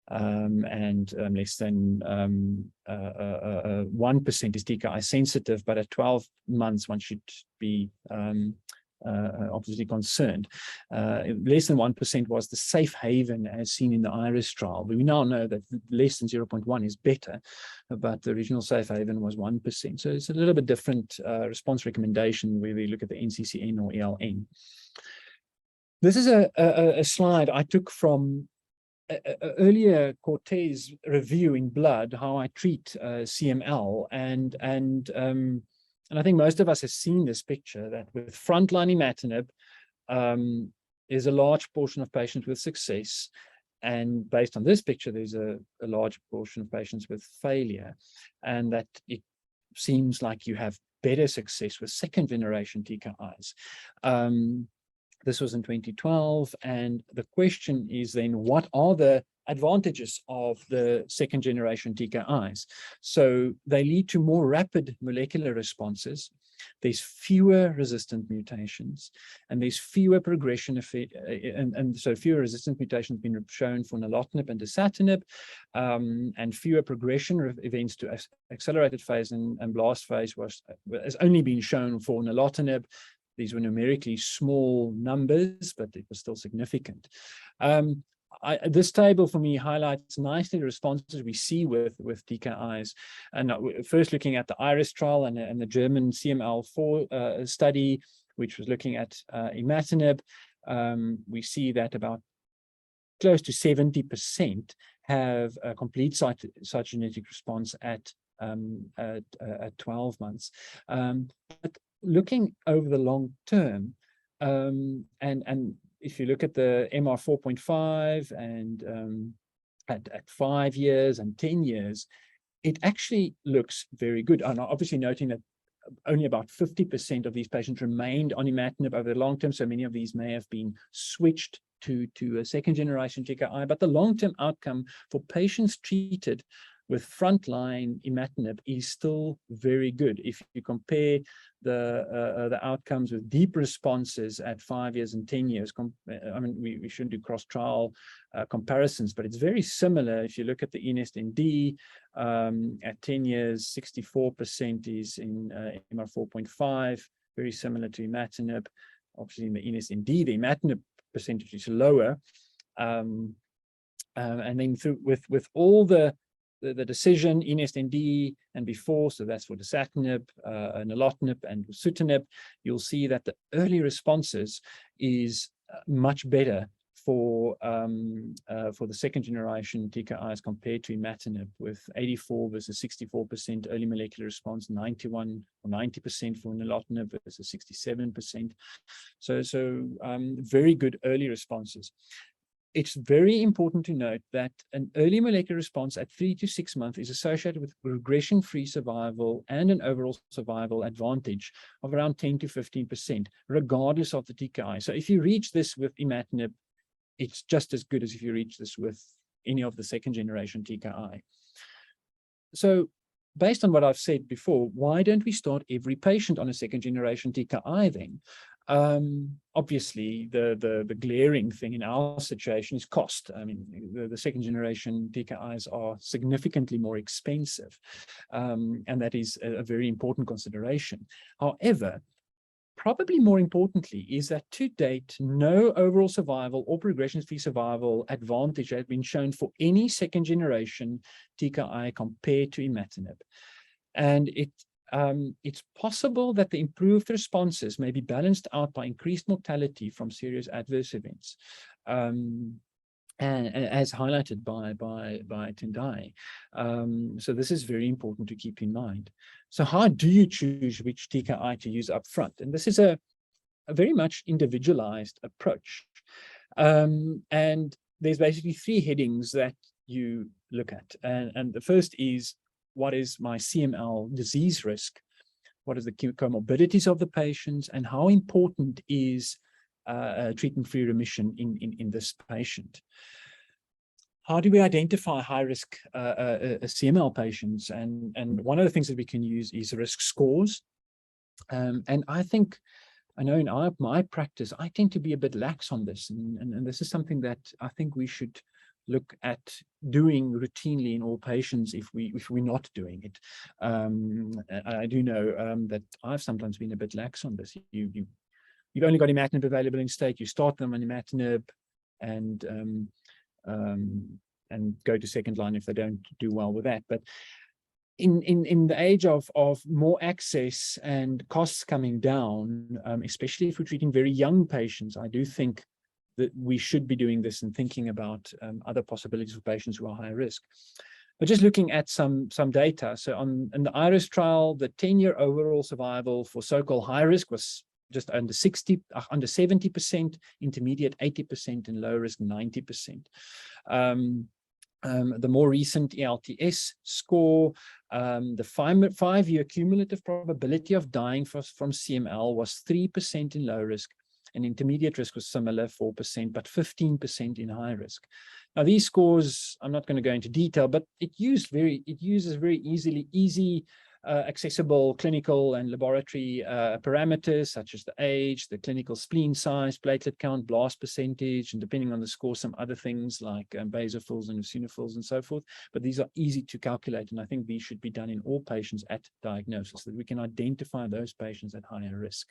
and less than 1% is TKI sensitive, but at 12 months one should be obviously concerned. Less than 1% was the safe haven as seen in the IRIS trial. But we now know that less than 0.1 is better, but the original safe haven was 1%. So it's a little bit different response recommendation where we look at the NCCN or ELN. This is a slide I took from earlier Cortez review in Blood, how I treat CML, and I think most of us have seen this picture, that with frontline imatinib, there's a large portion of patients with success, and based on this picture, there's a large portion of patients with failure, and that it seems like you have better success with second generation TKIs. This was in 2012, and the question is then, what are the advantages of the second generation TKIs? So they lead to more rapid molecular responses. There's fewer resistant mutations, and there's fewer progression and so fewer resistant mutations have been shown for nilotinib and dasatinib, and fewer progression events to accelerated phase and blast phase has only been shown for nilotinib. these were numerically small numbers, but it was still significant. This table for me highlights nicely the responses we see with TKIs. And first looking at the IRIS trial and the German CML4 study, which was looking at imatinib, we see that about close to 70% have a complete cytogenetic response at 12 months. But looking over the long term, and if you look at the MR 4.5 and at 5 years and 10 years, it actually looks very good. And obviously noting that only about 50% of these patients remained on imatinib over the long term, so many of these may have been switched to a second generation TKI, but the long-term outcome for patients treated with frontline imatinib is still very good. If you compare the outcomes with deep responses at 5 years and 10 years, I mean, we shouldn't do cross-trial comparisons, but it's very similar. If you look at the INEST-ND, at 10 years, 64% is in MR 4.5, very similar to imatinib. Obviously, in the INEST-ND, the imatinib percentage is lower. And then with all the decision, INEST-ND and before, so that's for dasatinib, nilotinib, and bosutinib, you'll see that the early responses is much better for the second generation TKIs compared to imatinib, with 84 versus 64% early molecular response, 91 or 90% for nilotinib versus 67%. So very good early responses. It's very important to note that an early molecular response at 3 to 6 months is associated with regression-free survival and an overall survival advantage of around 10 to 15%, regardless of the TKI. So if you reach this with imatinib, it's just as good as if you reach this with any of the second generation TKI. So based on what I've said before, why don't we start every patient on a second generation TKI then? Obviously, the glaring thing in our situation is cost. I mean, the second generation TKIs are significantly more expensive, and that is a very important consideration. However, probably more importantly is that to date, no overall survival or progression-free survival advantage has been shown for any second generation TKI compared to imatinib. And it's possible that the improved responses may be balanced out by increased mortality from serious adverse events, and as highlighted by Tendai. So this is very important to keep in mind. So how do you choose which TKI to use up front? And this is a very much individualized approach. And there's basically 3 headings that you look at. And the first is, what is my CML disease risk? What is the comorbidities of the patients? And how important is treatment-free remission in this patient? How do we identify high-risk CML patients? And one of the things that we can use is risk scores. And I know in my practice, I tend to be a bit lax on this. And this is something that I think we should look at doing routinely in all patients if we're not doing it. I do know that I've sometimes been a bit lax on this. You've only got imatinib available in state. You start them on imatinib and go to second line if they don't do well with that. But in the age of more access and costs coming down, especially if we're treating very young patients, I do think that we should be doing this and thinking about other possibilities for patients who are high risk. But just looking at some data, so in the IRIS trial, the 10-year overall survival for so-called high risk was just under 70%, intermediate 80%, and low risk 90%. The more recent ELTS score, the 5-year cumulative probability of dying from CML was 3% in low risk, and intermediate risk was similar, 4%, but 15% in high risk. Now, these scores, I'm not going to go into detail, but it uses very easy, accessible clinical and laboratory parameters, such as the age, the clinical spleen size, platelet count, blast percentage, and depending on the score, some other things like basophils and eosinophils and so forth. But these are easy to calculate, and I think these should be done in all patients at diagnosis, so that we can identify those patients at higher risk.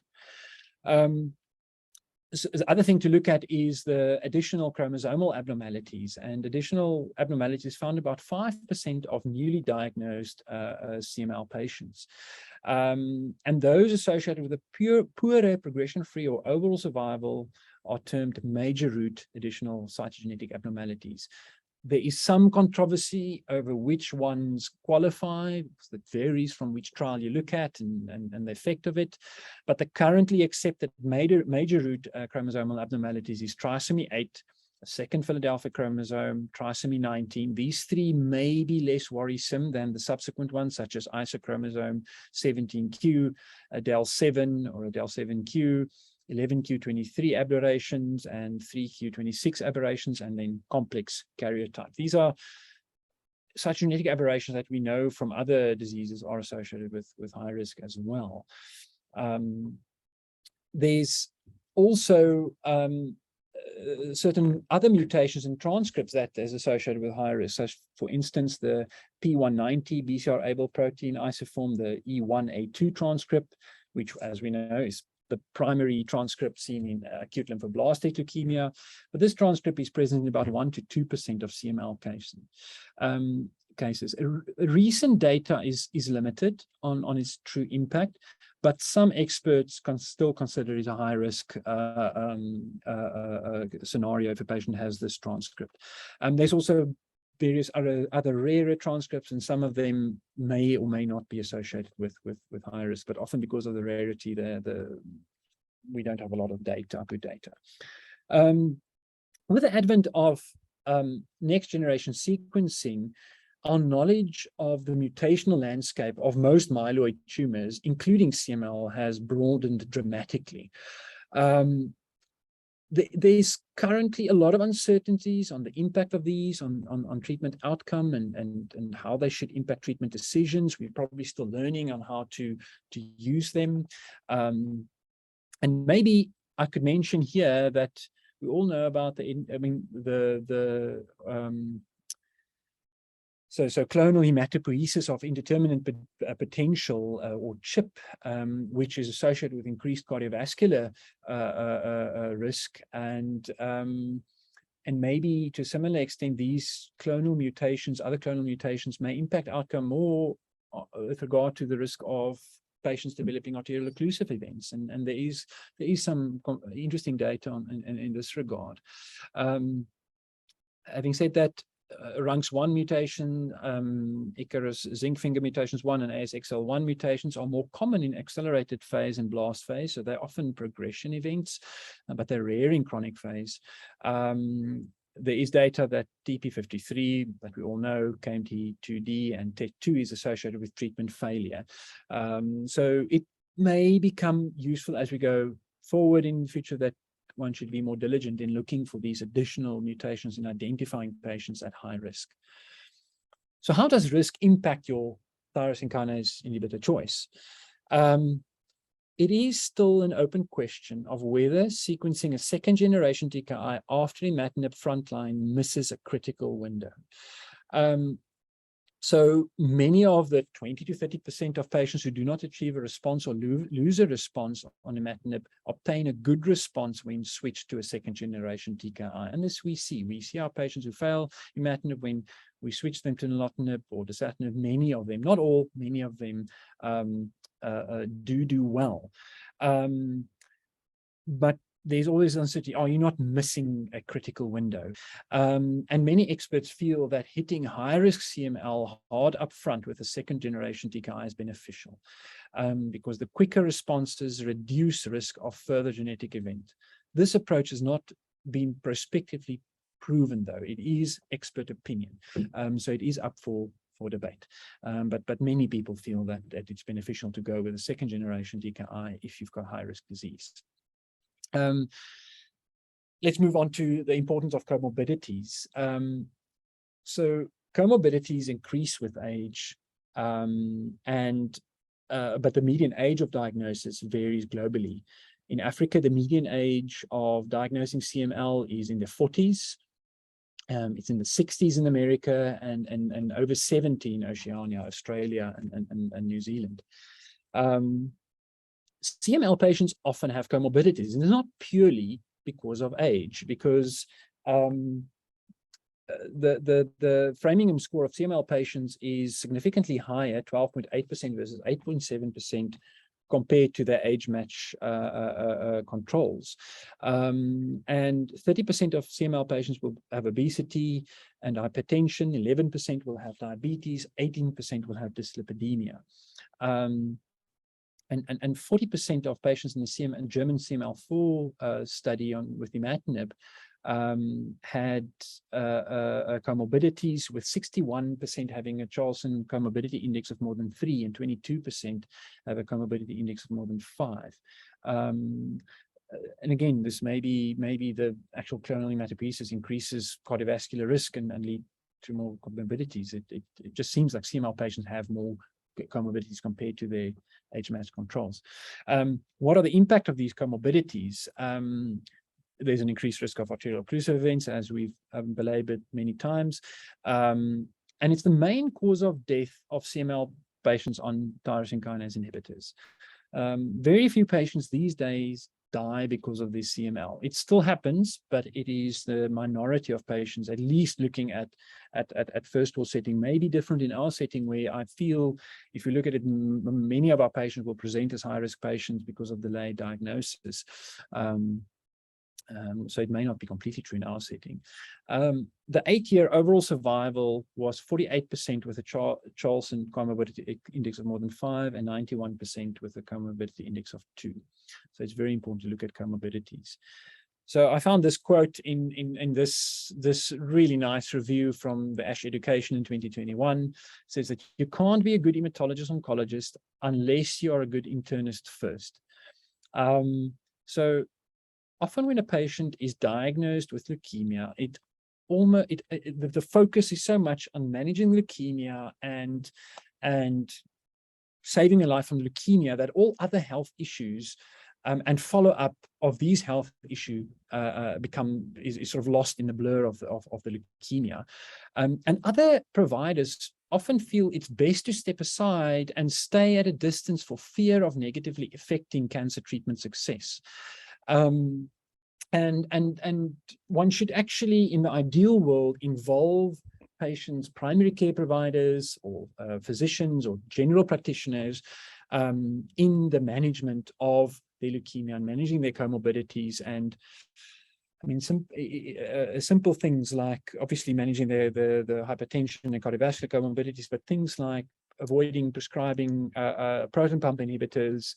So the other thing to look at is the additional chromosomal abnormalities, and additional abnormalities found about 5% of newly diagnosed CML patients. And those associated with a poorer progression-free or overall survival are termed major root additional cytogenetic abnormalities. There is some controversy over which ones qualify. That varies from which trial you look at and the effect of it. But the currently accepted major root chromosomal abnormalities is trisomy 8, a second Philadelphia chromosome, trisomy 19. These three may be less worrisome than the subsequent ones, such as isochromosome 17q, a del7 or a del7q, 11q23 aberrations and 3q26 aberrations, and then complex karyotype. These are such genetic aberrations that we know from other diseases are associated with high risk as well. There's also certain other mutations in transcripts that is associated with high risk, such for instance the P190 BCR-ABL protein isoform, the E1A2 transcript, which as we know is the primary transcript seen in acute lymphoblastic leukemia, but this transcript is present in about 1 to 2% of CML cases. Recent data is limited on its true impact, but some experts still consider it a high risk scenario if a patient has this transcript. There's also various other rarer transcripts, and some of them may or may not be associated with high risk, but often because of the rarity, we don't have a lot of data, good data. With the advent of next generation sequencing, our knowledge of the mutational landscape of most myeloid tumors, including CML, has broadened dramatically. There's currently a lot of uncertainties on the impact of these on treatment outcome and how they should impact treatment decisions. We're probably still learning on how to use them. And maybe I could mention here that we all know about So clonal hematopoiesis of indeterminate potential, or CHIP, which is associated with increased cardiovascular risk, and maybe to a similar extent, these clonal mutations, other clonal mutations, may impact outcome more with regard to the risk of patients developing arterial occlusive events, and there is some interesting data in this regard. Having said that, RUNX1 mutation, Icarus zinc finger mutations 1 and ASXL1 mutations are more common in accelerated phase and blast phase, so they're often progression events, but they're rare in chronic phase. There is data that TP53, that we all know, KMT2D and TET2 is associated with treatment failure. So it may become useful as we go forward in the future that one should be more diligent in looking for these additional mutations in identifying patients at high risk. So how does risk impact your tyrosine kinase inhibitor choice? It is still an open question of whether sequencing a second generation TKI after imatinib frontline misses a critical window. So many of the 20 to 30% of patients who do not achieve a response or lose a response on imatinib obtain a good response when switched to a second generation TKI. And this we see our patients who fail imatinib when we switch them to nilotinib or dasatinib. Many of them, not all, many of them do well. But there's always uncertainty. Are you not missing a critical window? And many experts feel that hitting high-risk CML hard up front with a second-generation TKI is beneficial, because the quicker responses reduce risk of further genetic event. This approach has not been prospectively proven, though. It is expert opinion, so it is up for debate. But many people feel that it's beneficial to go with a second-generation TKI if you've got high-risk disease. Let's move on to the importance of comorbidities. So comorbidities increase with age, but the median age of diagnosis varies globally. In Africa, the median age of diagnosing CML is in the 40s. It's in the 60s in America, and over 70 in Oceania, Australia, and New Zealand. CML patients often have comorbidities, and it's not purely because of age, because the Framingham score of CML patients is significantly higher, 12.8% versus 8.7%, compared to their age match controls. And 30% of CML patients will have obesity and hypertension, 11% will have diabetes, 18% will have dyslipidemia. And 40% of patients in the German CML4 study with imatinib had comorbidities, with 61% having a Charlson comorbidity index of more than 3 and 22% have a comorbidity index of more than 5. And again, this maybe the actual clonal hematopoiesis increases cardiovascular risk and lead to more comorbidities. It just seems like CML patients have more comorbidities compared to their age-matched controls. What are the impact of these comorbidities? There's an increased risk of arterial occlusive events, as we've belabored many times. And it's the main cause of death of CML patients on tyrosine kinase inhibitors. Very few patients these days die because of this CML. It still happens, but it is the minority of patients, at least looking at first world setting. May be different in our setting, where I feel, if you look at it, many of our patients will present as high-risk patients because of delayed diagnosis. So it may not be completely true in our setting. The 8-year overall survival was 48% with a Charlson comorbidity index of more than 5 and 91% with a comorbidity index of 2. So it's very important to look at comorbidities. So I found this quote in this really nice review from the ASH Education in 2021. It says that you can't be a good hematologist oncologist unless you are a good internist first. So often when a patient is diagnosed with leukemia, the focus is so much on managing leukemia and saving a life from leukemia that all other health issues and follow-up of these health issues is sort of lost in the blur of the leukemia. And other providers often feel it's best to step aside and stay at a distance for fear of negatively affecting cancer treatment success. And one should actually, in the ideal world, involve patients, primary care providers, or physicians or general practitioners in the management of their leukemia and managing their comorbidities. And I mean, some simple things like obviously managing the hypertension and cardiovascular comorbidities, but things like avoiding prescribing proton pump inhibitors,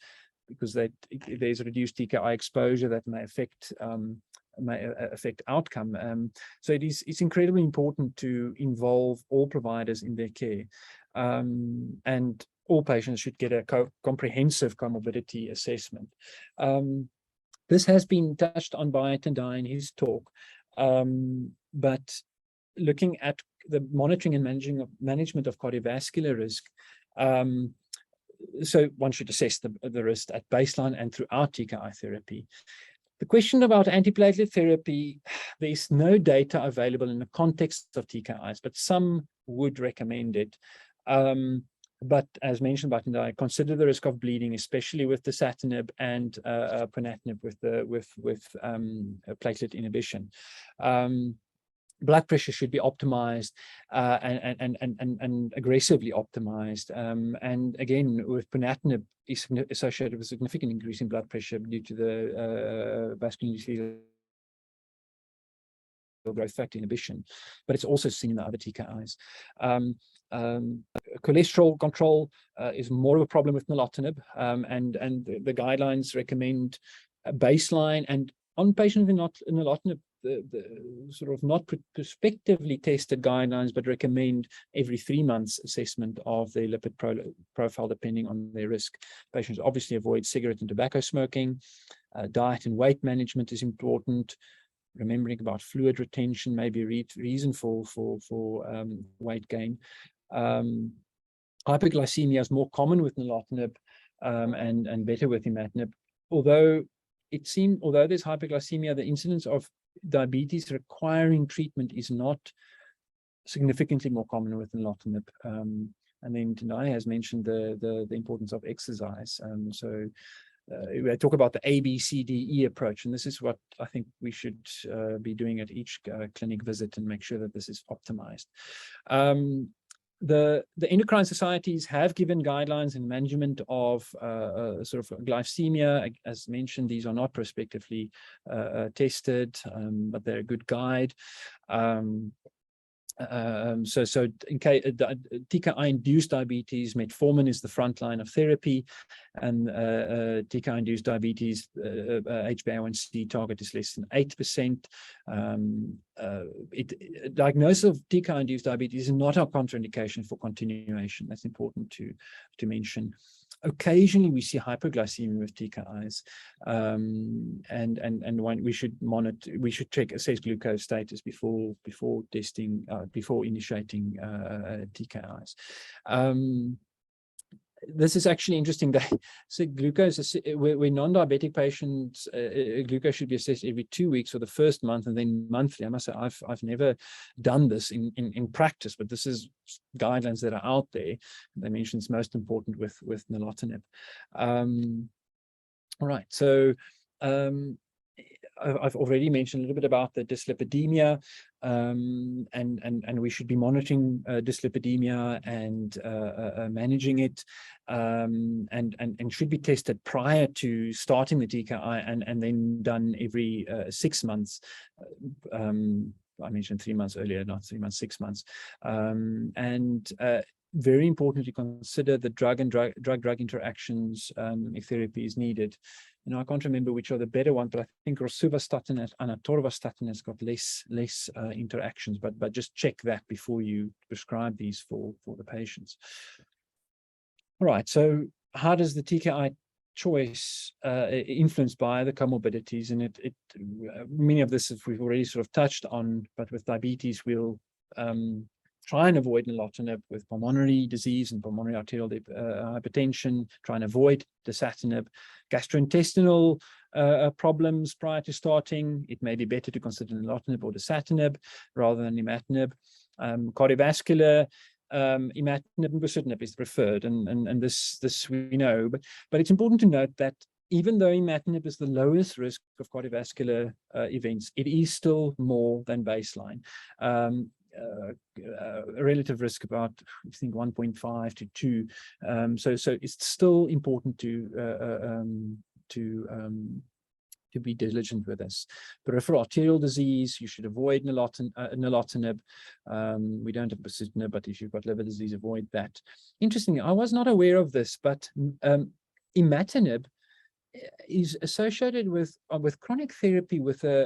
because there's reduced TKI exposure that may affect outcome. So it's incredibly important to involve all providers in their care, and all patients should get a comprehensive comorbidity assessment. This has been touched on by Tendai in his talk, but looking at the monitoring and management of cardiovascular risk, so one should assess the risk at baseline and throughout TKI therapy. The question about antiplatelet therapy, there's no data available in the context of TKIs, but some would recommend it. But as mentioned by Tendai, consider the risk of bleeding, especially with dasatinib and ponatinib with platelet inhibition. Blood pressure should be optimized and aggressively optimized. And again, with ponatinib is associated with significant increase in blood pressure due to the vascular growth factor inhibition, but it's also seen in the other TKIs. Cholesterol control is more of a problem with nilotinib, and the guidelines recommend a baseline, and on patients with nilotinib, the sort of not prospectively tested guidelines, but recommend every 3 months assessment of their lipid profile depending on their risk. Patients obviously avoid cigarette and tobacco smoking. Diet and weight management is important. Remembering about fluid retention may be a reason for weight gain. Hyperglycemia is more common with nilotinib and better with imatinib. Although there's hyperglycemia, the incidence of diabetes requiring treatment is not significantly more common with nilotinib. And then Tendai has mentioned the importance of exercise. So we talk about the ABCDE approach, and this is what I think we should be doing at each clinic visit and make sure that this is optimized. The endocrine societies have given guidelines in management of sort of glycemia. As mentioned, these are not prospectively tested, but they're a good guide. So in case TKI-induced diabetes, metformin is the front line of therapy, and TKI-induced diabetes HbA1c target is less than 8%. Diagnosis of TKI-induced diabetes is not a contraindication for continuation. That's important to mention. Occasionally, we see hypoglycemia with TKIs, and when we should monitor, we should assess glucose status before testing, before initiating TKIs. This is actually interesting. They say glucose, where non-diabetic patients, glucose should be assessed every 2 weeks for the first month and then monthly. I must say, I've never done this in practice, but this is guidelines that are out there. They mention it's most important with nilotinib. All right, so I've already mentioned a little bit about the dyslipidemia, and we should be monitoring dyslipidemia and managing it, and should be tested prior to starting the TKI, and then done every 6 months. I mentioned 3 months earlier, not 3 months, 6 months. Very important to consider the drug interactions if therapy is needed. I can't remember which are the better one, but I think rosuvastatin and atorvastatin has got less interactions, but just check that before you prescribe these for the patients. All right, so how does the TKI choice influenced by the comorbidities? And many of this we've already sort of touched on, but with diabetes, we'll try and avoid nilotinib. With pulmonary disease and pulmonary arterial hypertension, try and avoid dasatinib. Gastrointestinal problems prior to starting, it may be better to consider nilotinib or dasatinib rather than imatinib. Cardiovascular, imatinib and bosutinib is preferred, and this we know, but it's important to note that even though imatinib is the lowest risk of cardiovascular events, it is still more than baseline. A relative risk about, I think, 1.5 to 2. So it's still important to be diligent with this. Peripheral arterial disease, you should avoid nilotinib. We don't have bosutinib, but if you've got liver disease, avoid that. Interestingly, I was not aware of this, but imatinib is associated with chronic therapy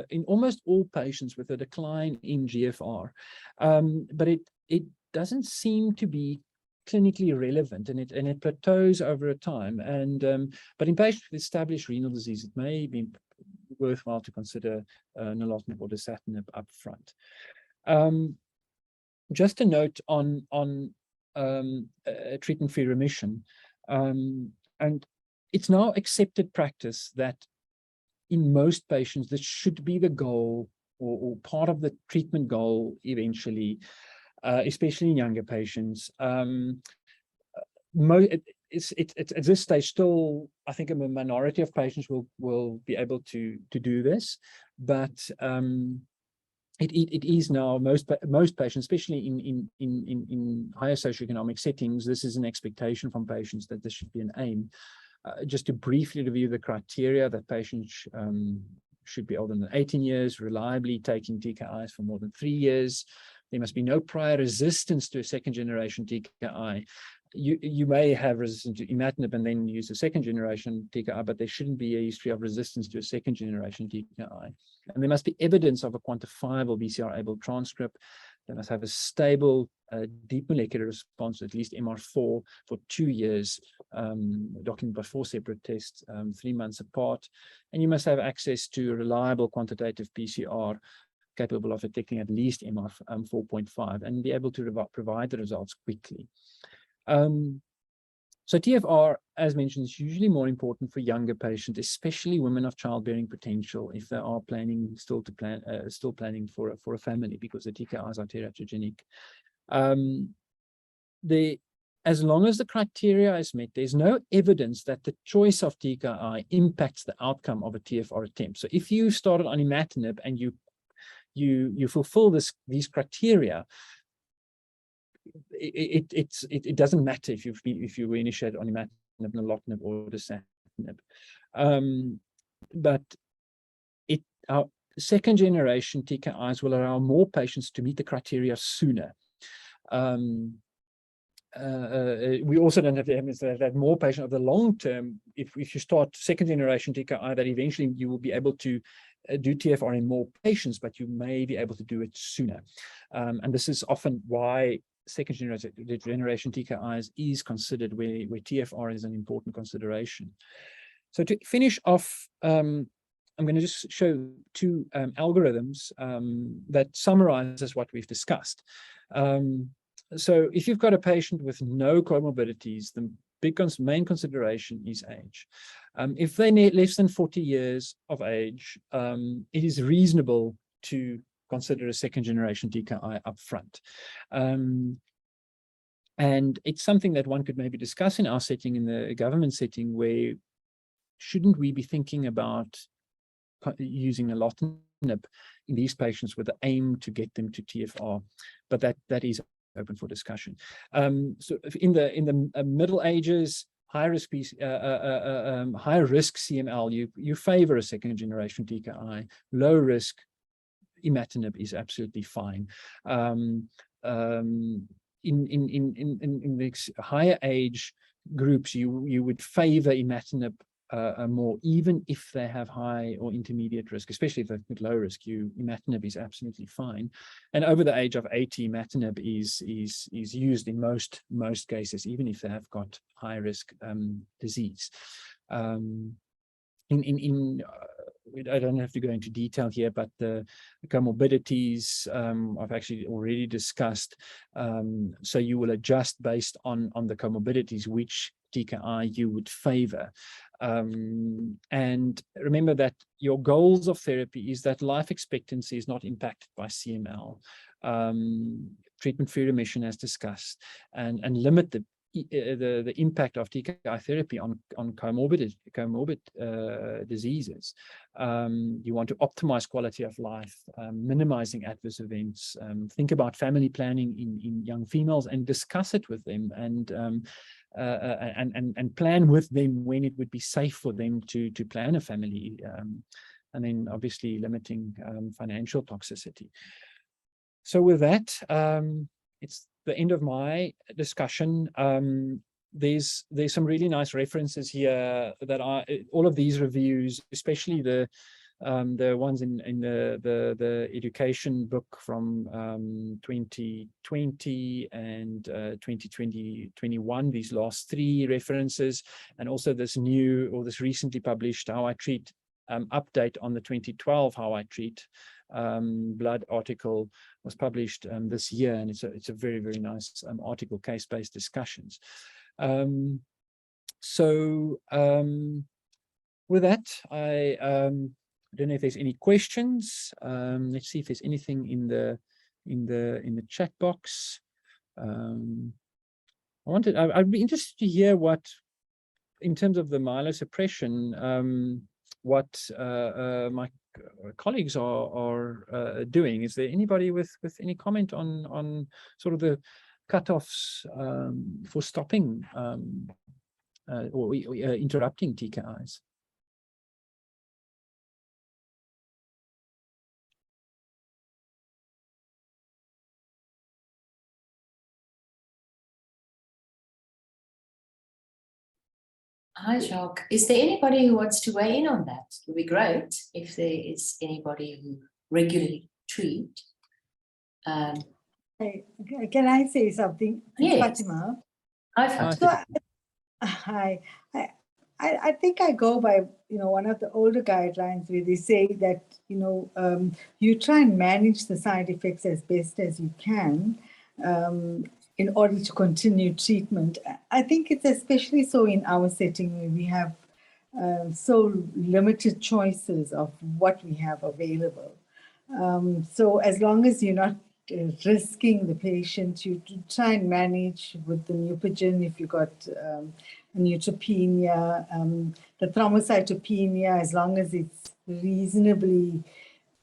in almost all patients with a decline in GFR, but it doesn't seem to be clinically relevant, and it plateaus over a time. But in patients with established renal disease, it may be worthwhile to consider nilotinib or dasatinib up front. Just a note on treatment-free remission, and it's now accepted practice that in most patients, this should be the goal or part of the treatment goal eventually, especially in younger patients. It's at this stage still, I think, a minority of patients will be able to do this, but it is now most patients, especially in higher socioeconomic settings. This is an expectation from patients that this should be an aim. Just to briefly review the criteria, that patients should be older than 18 years, reliably taking TKIs for more than 3 years. There must be no prior resistance to a second-generation TKI. You may have resistance to imatinib and then use a second-generation TKI, but there shouldn't be a history of resistance to a second-generation TKI. And there must be evidence of a quantifiable BCR-ABL transcript. They must have a stable, deep molecular response, at least MR4, for 2 years, documented by 4 separate tests, 3 months apart. And you must have access to a reliable quantitative PCR capable of detecting at least MR 4.5 and be able to provide the results quickly. So TFR, as mentioned, is usually more important for younger patients, especially women of childbearing potential, if they are still planning for a family, because the TKIs are teratogenic. as long as the criteria is met, there's no evidence that the choice of TKI impacts the outcome of a TFR attempt. So if you started on imatinib and you fulfill these criteria, it doesn't matter if you were initiated on imatinib, nilotinib, or dasatinib. But our second generation TKIs will allow more patients to meet the criteria sooner. We also don't have the evidence that more patients of the long term, if you start second generation TKI, that eventually you will be able to do TFR in more patients, but you may be able to do it sooner. And this is often why second generation TKIs is considered where TFR is an important consideration. So to finish off, I'm going to just show two algorithms that summarizes what we've discussed. So if you've got a patient with no comorbidities, the main consideration is age. If they're less than 40 years of age, it is reasonable to consider a second generation TKI up front. And it's something that one could maybe discuss in our setting, in the government setting, where shouldn't we be thinking about using nilotinib in these patients with the aim to get them to TFR? But that is open for discussion. So in the middle ages, high risk CML, you favor a second generation TKI. Low risk imatinib is absolutely fine. In the higher age groups, you would favor imatinib more, even if they have high or intermediate risk, especially if they've got low risk. Imatinib is absolutely fine, and over the age of 80, imatinib is used in most cases, even if they have got high risk disease. I don't have to go into detail here, but the comorbidities I've actually already discussed. So you will adjust based on the comorbidities which TKI you would favor. And remember that your goals of therapy is that life expectancy is not impacted by CML, treatment-free remission as discussed, and limit the impact of TKI therapy on comorbid diseases. You want to optimize quality of life, minimizing adverse events. Think about family planning in young females and discuss it with them, and plan with them when it would be safe for them to plan a family, and then obviously limiting financial toxicity. So with that, it's the end of my discussion. There's some really nice references here that are all of these reviews, especially the ones in the education book from 2020 and 2021, these last three references, and also this new, or this recently published How I Treat update on the 2012 How I Treat blood article was published this year, and it's a very, very nice article, case-based discussions. With that, I don't know if there's any questions. Let's see if there's anything in the chat box. I'd be interested to hear what, in terms of the myelosuppression, what my colleagues are doing. Is there anybody with any comment on sort of the cutoffs for stopping or interrupting TKIs? Hi, Jacques. Is there anybody who wants to weigh in on that? It would be great if there is anybody who regularly treat. Hey, can I say something? Yes. Fatima. Hi, Fatima. So, I think I go by, one of the older guidelines where they say that, you try and manage the side effects as best as you can in order to continue treatment. I think it's especially so in our setting where we have so limited choices of what we have available. So as long as you're not risking the patient. You try and manage with the Neupogen if you got neutropenia, the thrombocytopenia, as long as it's reasonably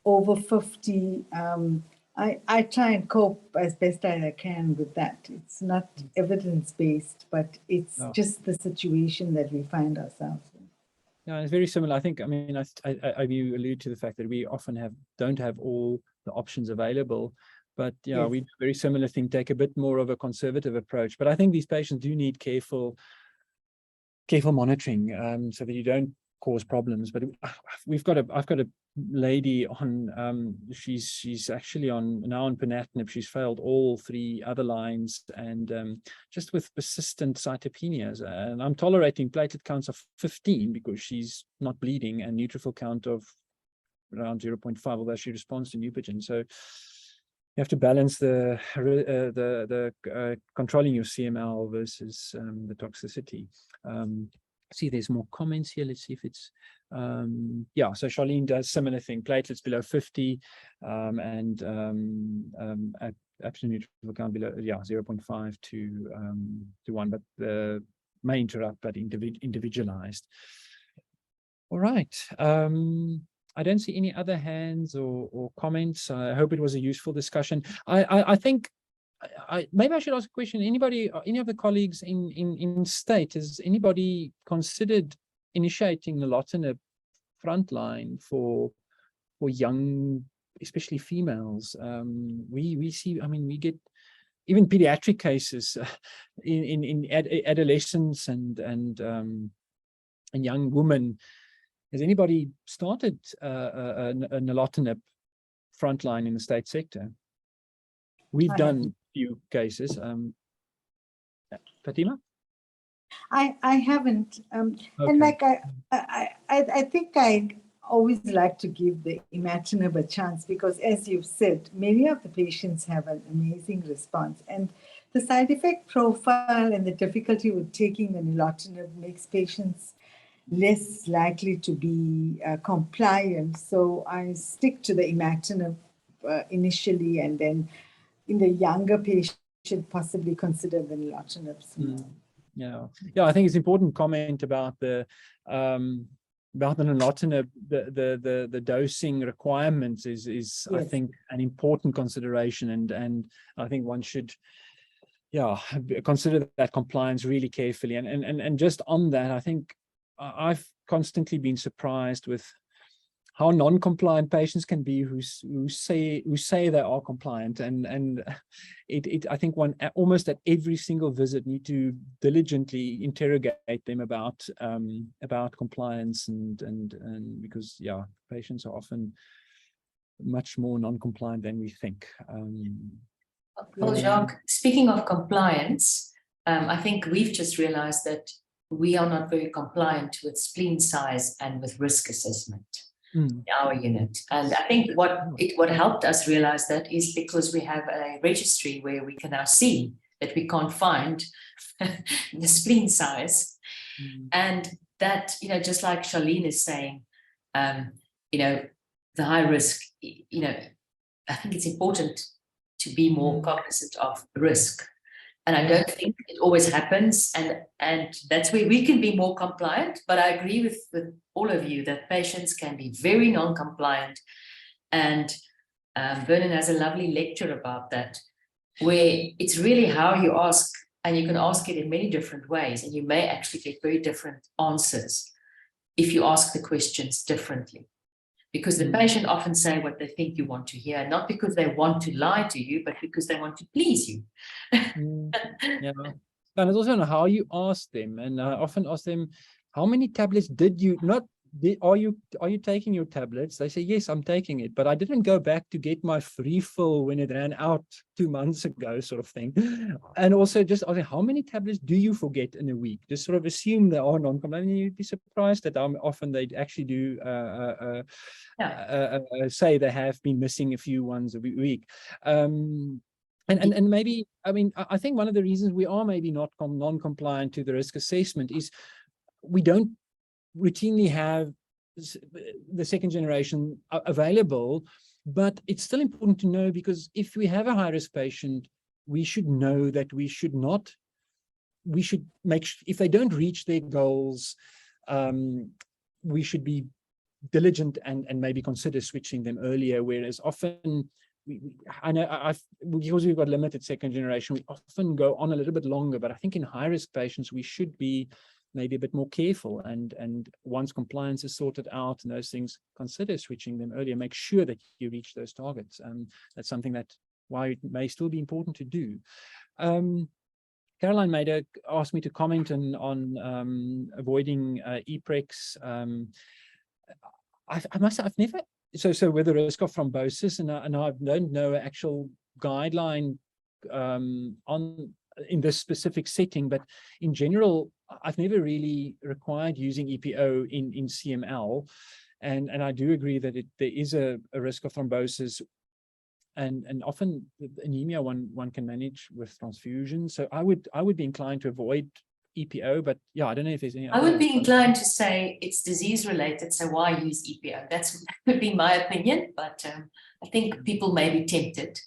over 50. I try and cope as best as I can with that. It's not evidence-based, but it's just the situation that we find ourselves in. Yeah, it's very similar. I think, I mean, you allude to the fact that we often don't have all the options available, but yeah, Yes. we do a very similar thing, take a bit more of a conservative approach. But I think these patients do need careful monitoring, so that you don't cause problems. But I've got a lady on, she's actually now on ponatinib. She's failed all 3 other lines, and just with persistent cytopenias, and I'm tolerating platelet counts of 15 because she's not bleeding, and neutrophil count of around 0.5, although she responds to Neupogen. So you have to balance the controlling your CML versus the toxicity. See, there's more comments here. Let's see if it's yeah. So Charlene does similar thing, platelets below 50, and absolute neutrophil count below 0.5 to 1, but the may interrupt, but individualized. All right. I don't see any other hands or comments. I hope it was a useful discussion. I think maybe I should ask a question. Anybody, any of the colleagues in state, has anybody considered initiating nilotinib frontline for young, especially females? We see, I mean, we get even pediatric cases in adolescents and young women. Has anybody started a nilotinib frontline in the state sector? We've done a few cases. Fatima? I haven't. Okay. And like I think I always like to give the imatinib a chance, because as you've said, many of the patients have an amazing response, and the side effect profile and the difficulty with taking the nilotinib makes patients less likely to be compliant. So I stick to the imatinib initially, and then in the younger patient, possibly consider the nilotinib. Yeah, I think it's important comment about the nilotinib. The dosing requirements is yes, I think an important consideration, and I think one should consider that compliance really carefully. And just on that, I think I've constantly been surprised with how non-compliant patients can be who say they are compliant, and I think one almost at every single visit need to diligently interrogate them about compliance, and because patients are often much more non-compliant than we think. Well, Jacques, speaking of compliance, I think we've just realized that we are not very compliant with spleen size and with risk assessment in our unit. And I think what helped us realize that is because we have a registry where we can now see that we can't find the spleen size. And that, just like Charlene is saying, the high risk, I think it's important to be more cognizant of risk. And I don't think it always happens, and that's where we can be more compliant. But I agree with all of you that patients can be very non-compliant, and Vernon has a lovely lecture about that, where it's really how you ask, and you can ask it in many different ways, and you may actually get very different answers if you ask the questions differently. Because the patient often say what they think you want to hear, not because they want to lie to you, but because they want to please you. Yeah, and it's also on how you ask them, and I often ask them, how many tablets did you not? Are you taking your tablets? They say, yes, I'm taking it, but I didn't go back to get my refill when it ran out 2 months ago, sort of thing. And also just asking, how many tablets do you forget in a week? Just sort of assume they are non-compliant. You'd be surprised that often they actually do say they have been missing a few ones a week. And maybe, I mean, I think one of the reasons we are maybe not non-compliant to the risk assessment is we don't routinely have the second generation available, But it's still important to know, because if we have a high-risk patient, we should know that we should make, if they don't reach their goals, we should be diligent and maybe consider switching them earlier, whereas often, I know because we've got limited second generation, we often go on a little bit longer, but I think in high-risk patients, we should be maybe a bit more careful, and once compliance is sorted out and those things, consider switching them earlier, make sure that you reach those targets. That's something that why it may still be important to do. Caroline asked me to comment on avoiding EPREX. I must say, I've never, so with the risk of thrombosis, and I don't know an actual guideline in this specific setting, but in general, I've never really required using EPO in CML, and I do agree that there is a risk of thrombosis, and often anemia one can manage with transfusion. So I would be inclined to avoid EPO, but yeah, I don't know if there's any. I would be inclined to say it's disease related, so why use EPO? That would be my opinion, but I think people may be tempted.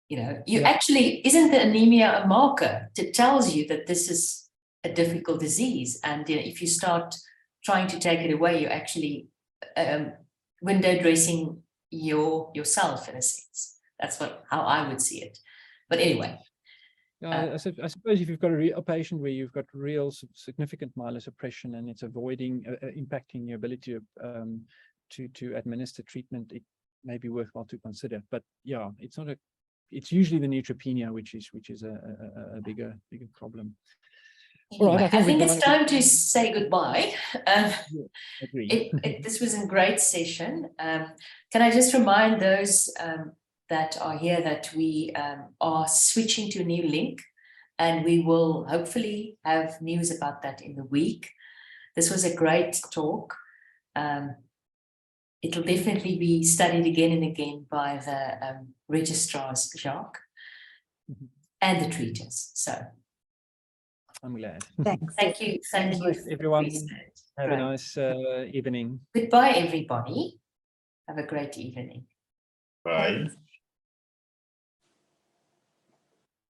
You know, actually, isn't the anemia a marker that tells you that this is a difficult disease? And you know, if you start trying to take it away, you're actually window dressing yourself in a sense. That's how I would see it. But anyway. I suppose if you've got a patient where you've got real significant myelosuppression and it's impacting your ability to administer treatment, it may be worthwhile to consider. But yeah, it's not it's usually the neutropenia which is a bigger problem. Anyway, all right, I think it's time to say goodbye. Agree. This was a great session. Can I just remind those that are here that we are switching to a new link, and we will hopefully have news about that in the week. This was a great talk. It'll definitely be studied again and again by the registrars, Jacques, and the treaters. So I'm glad. Thanks. Thank you. Thank you, everyone. Have a nice evening. Goodbye, everybody. Have a great evening. Bye. Thanks.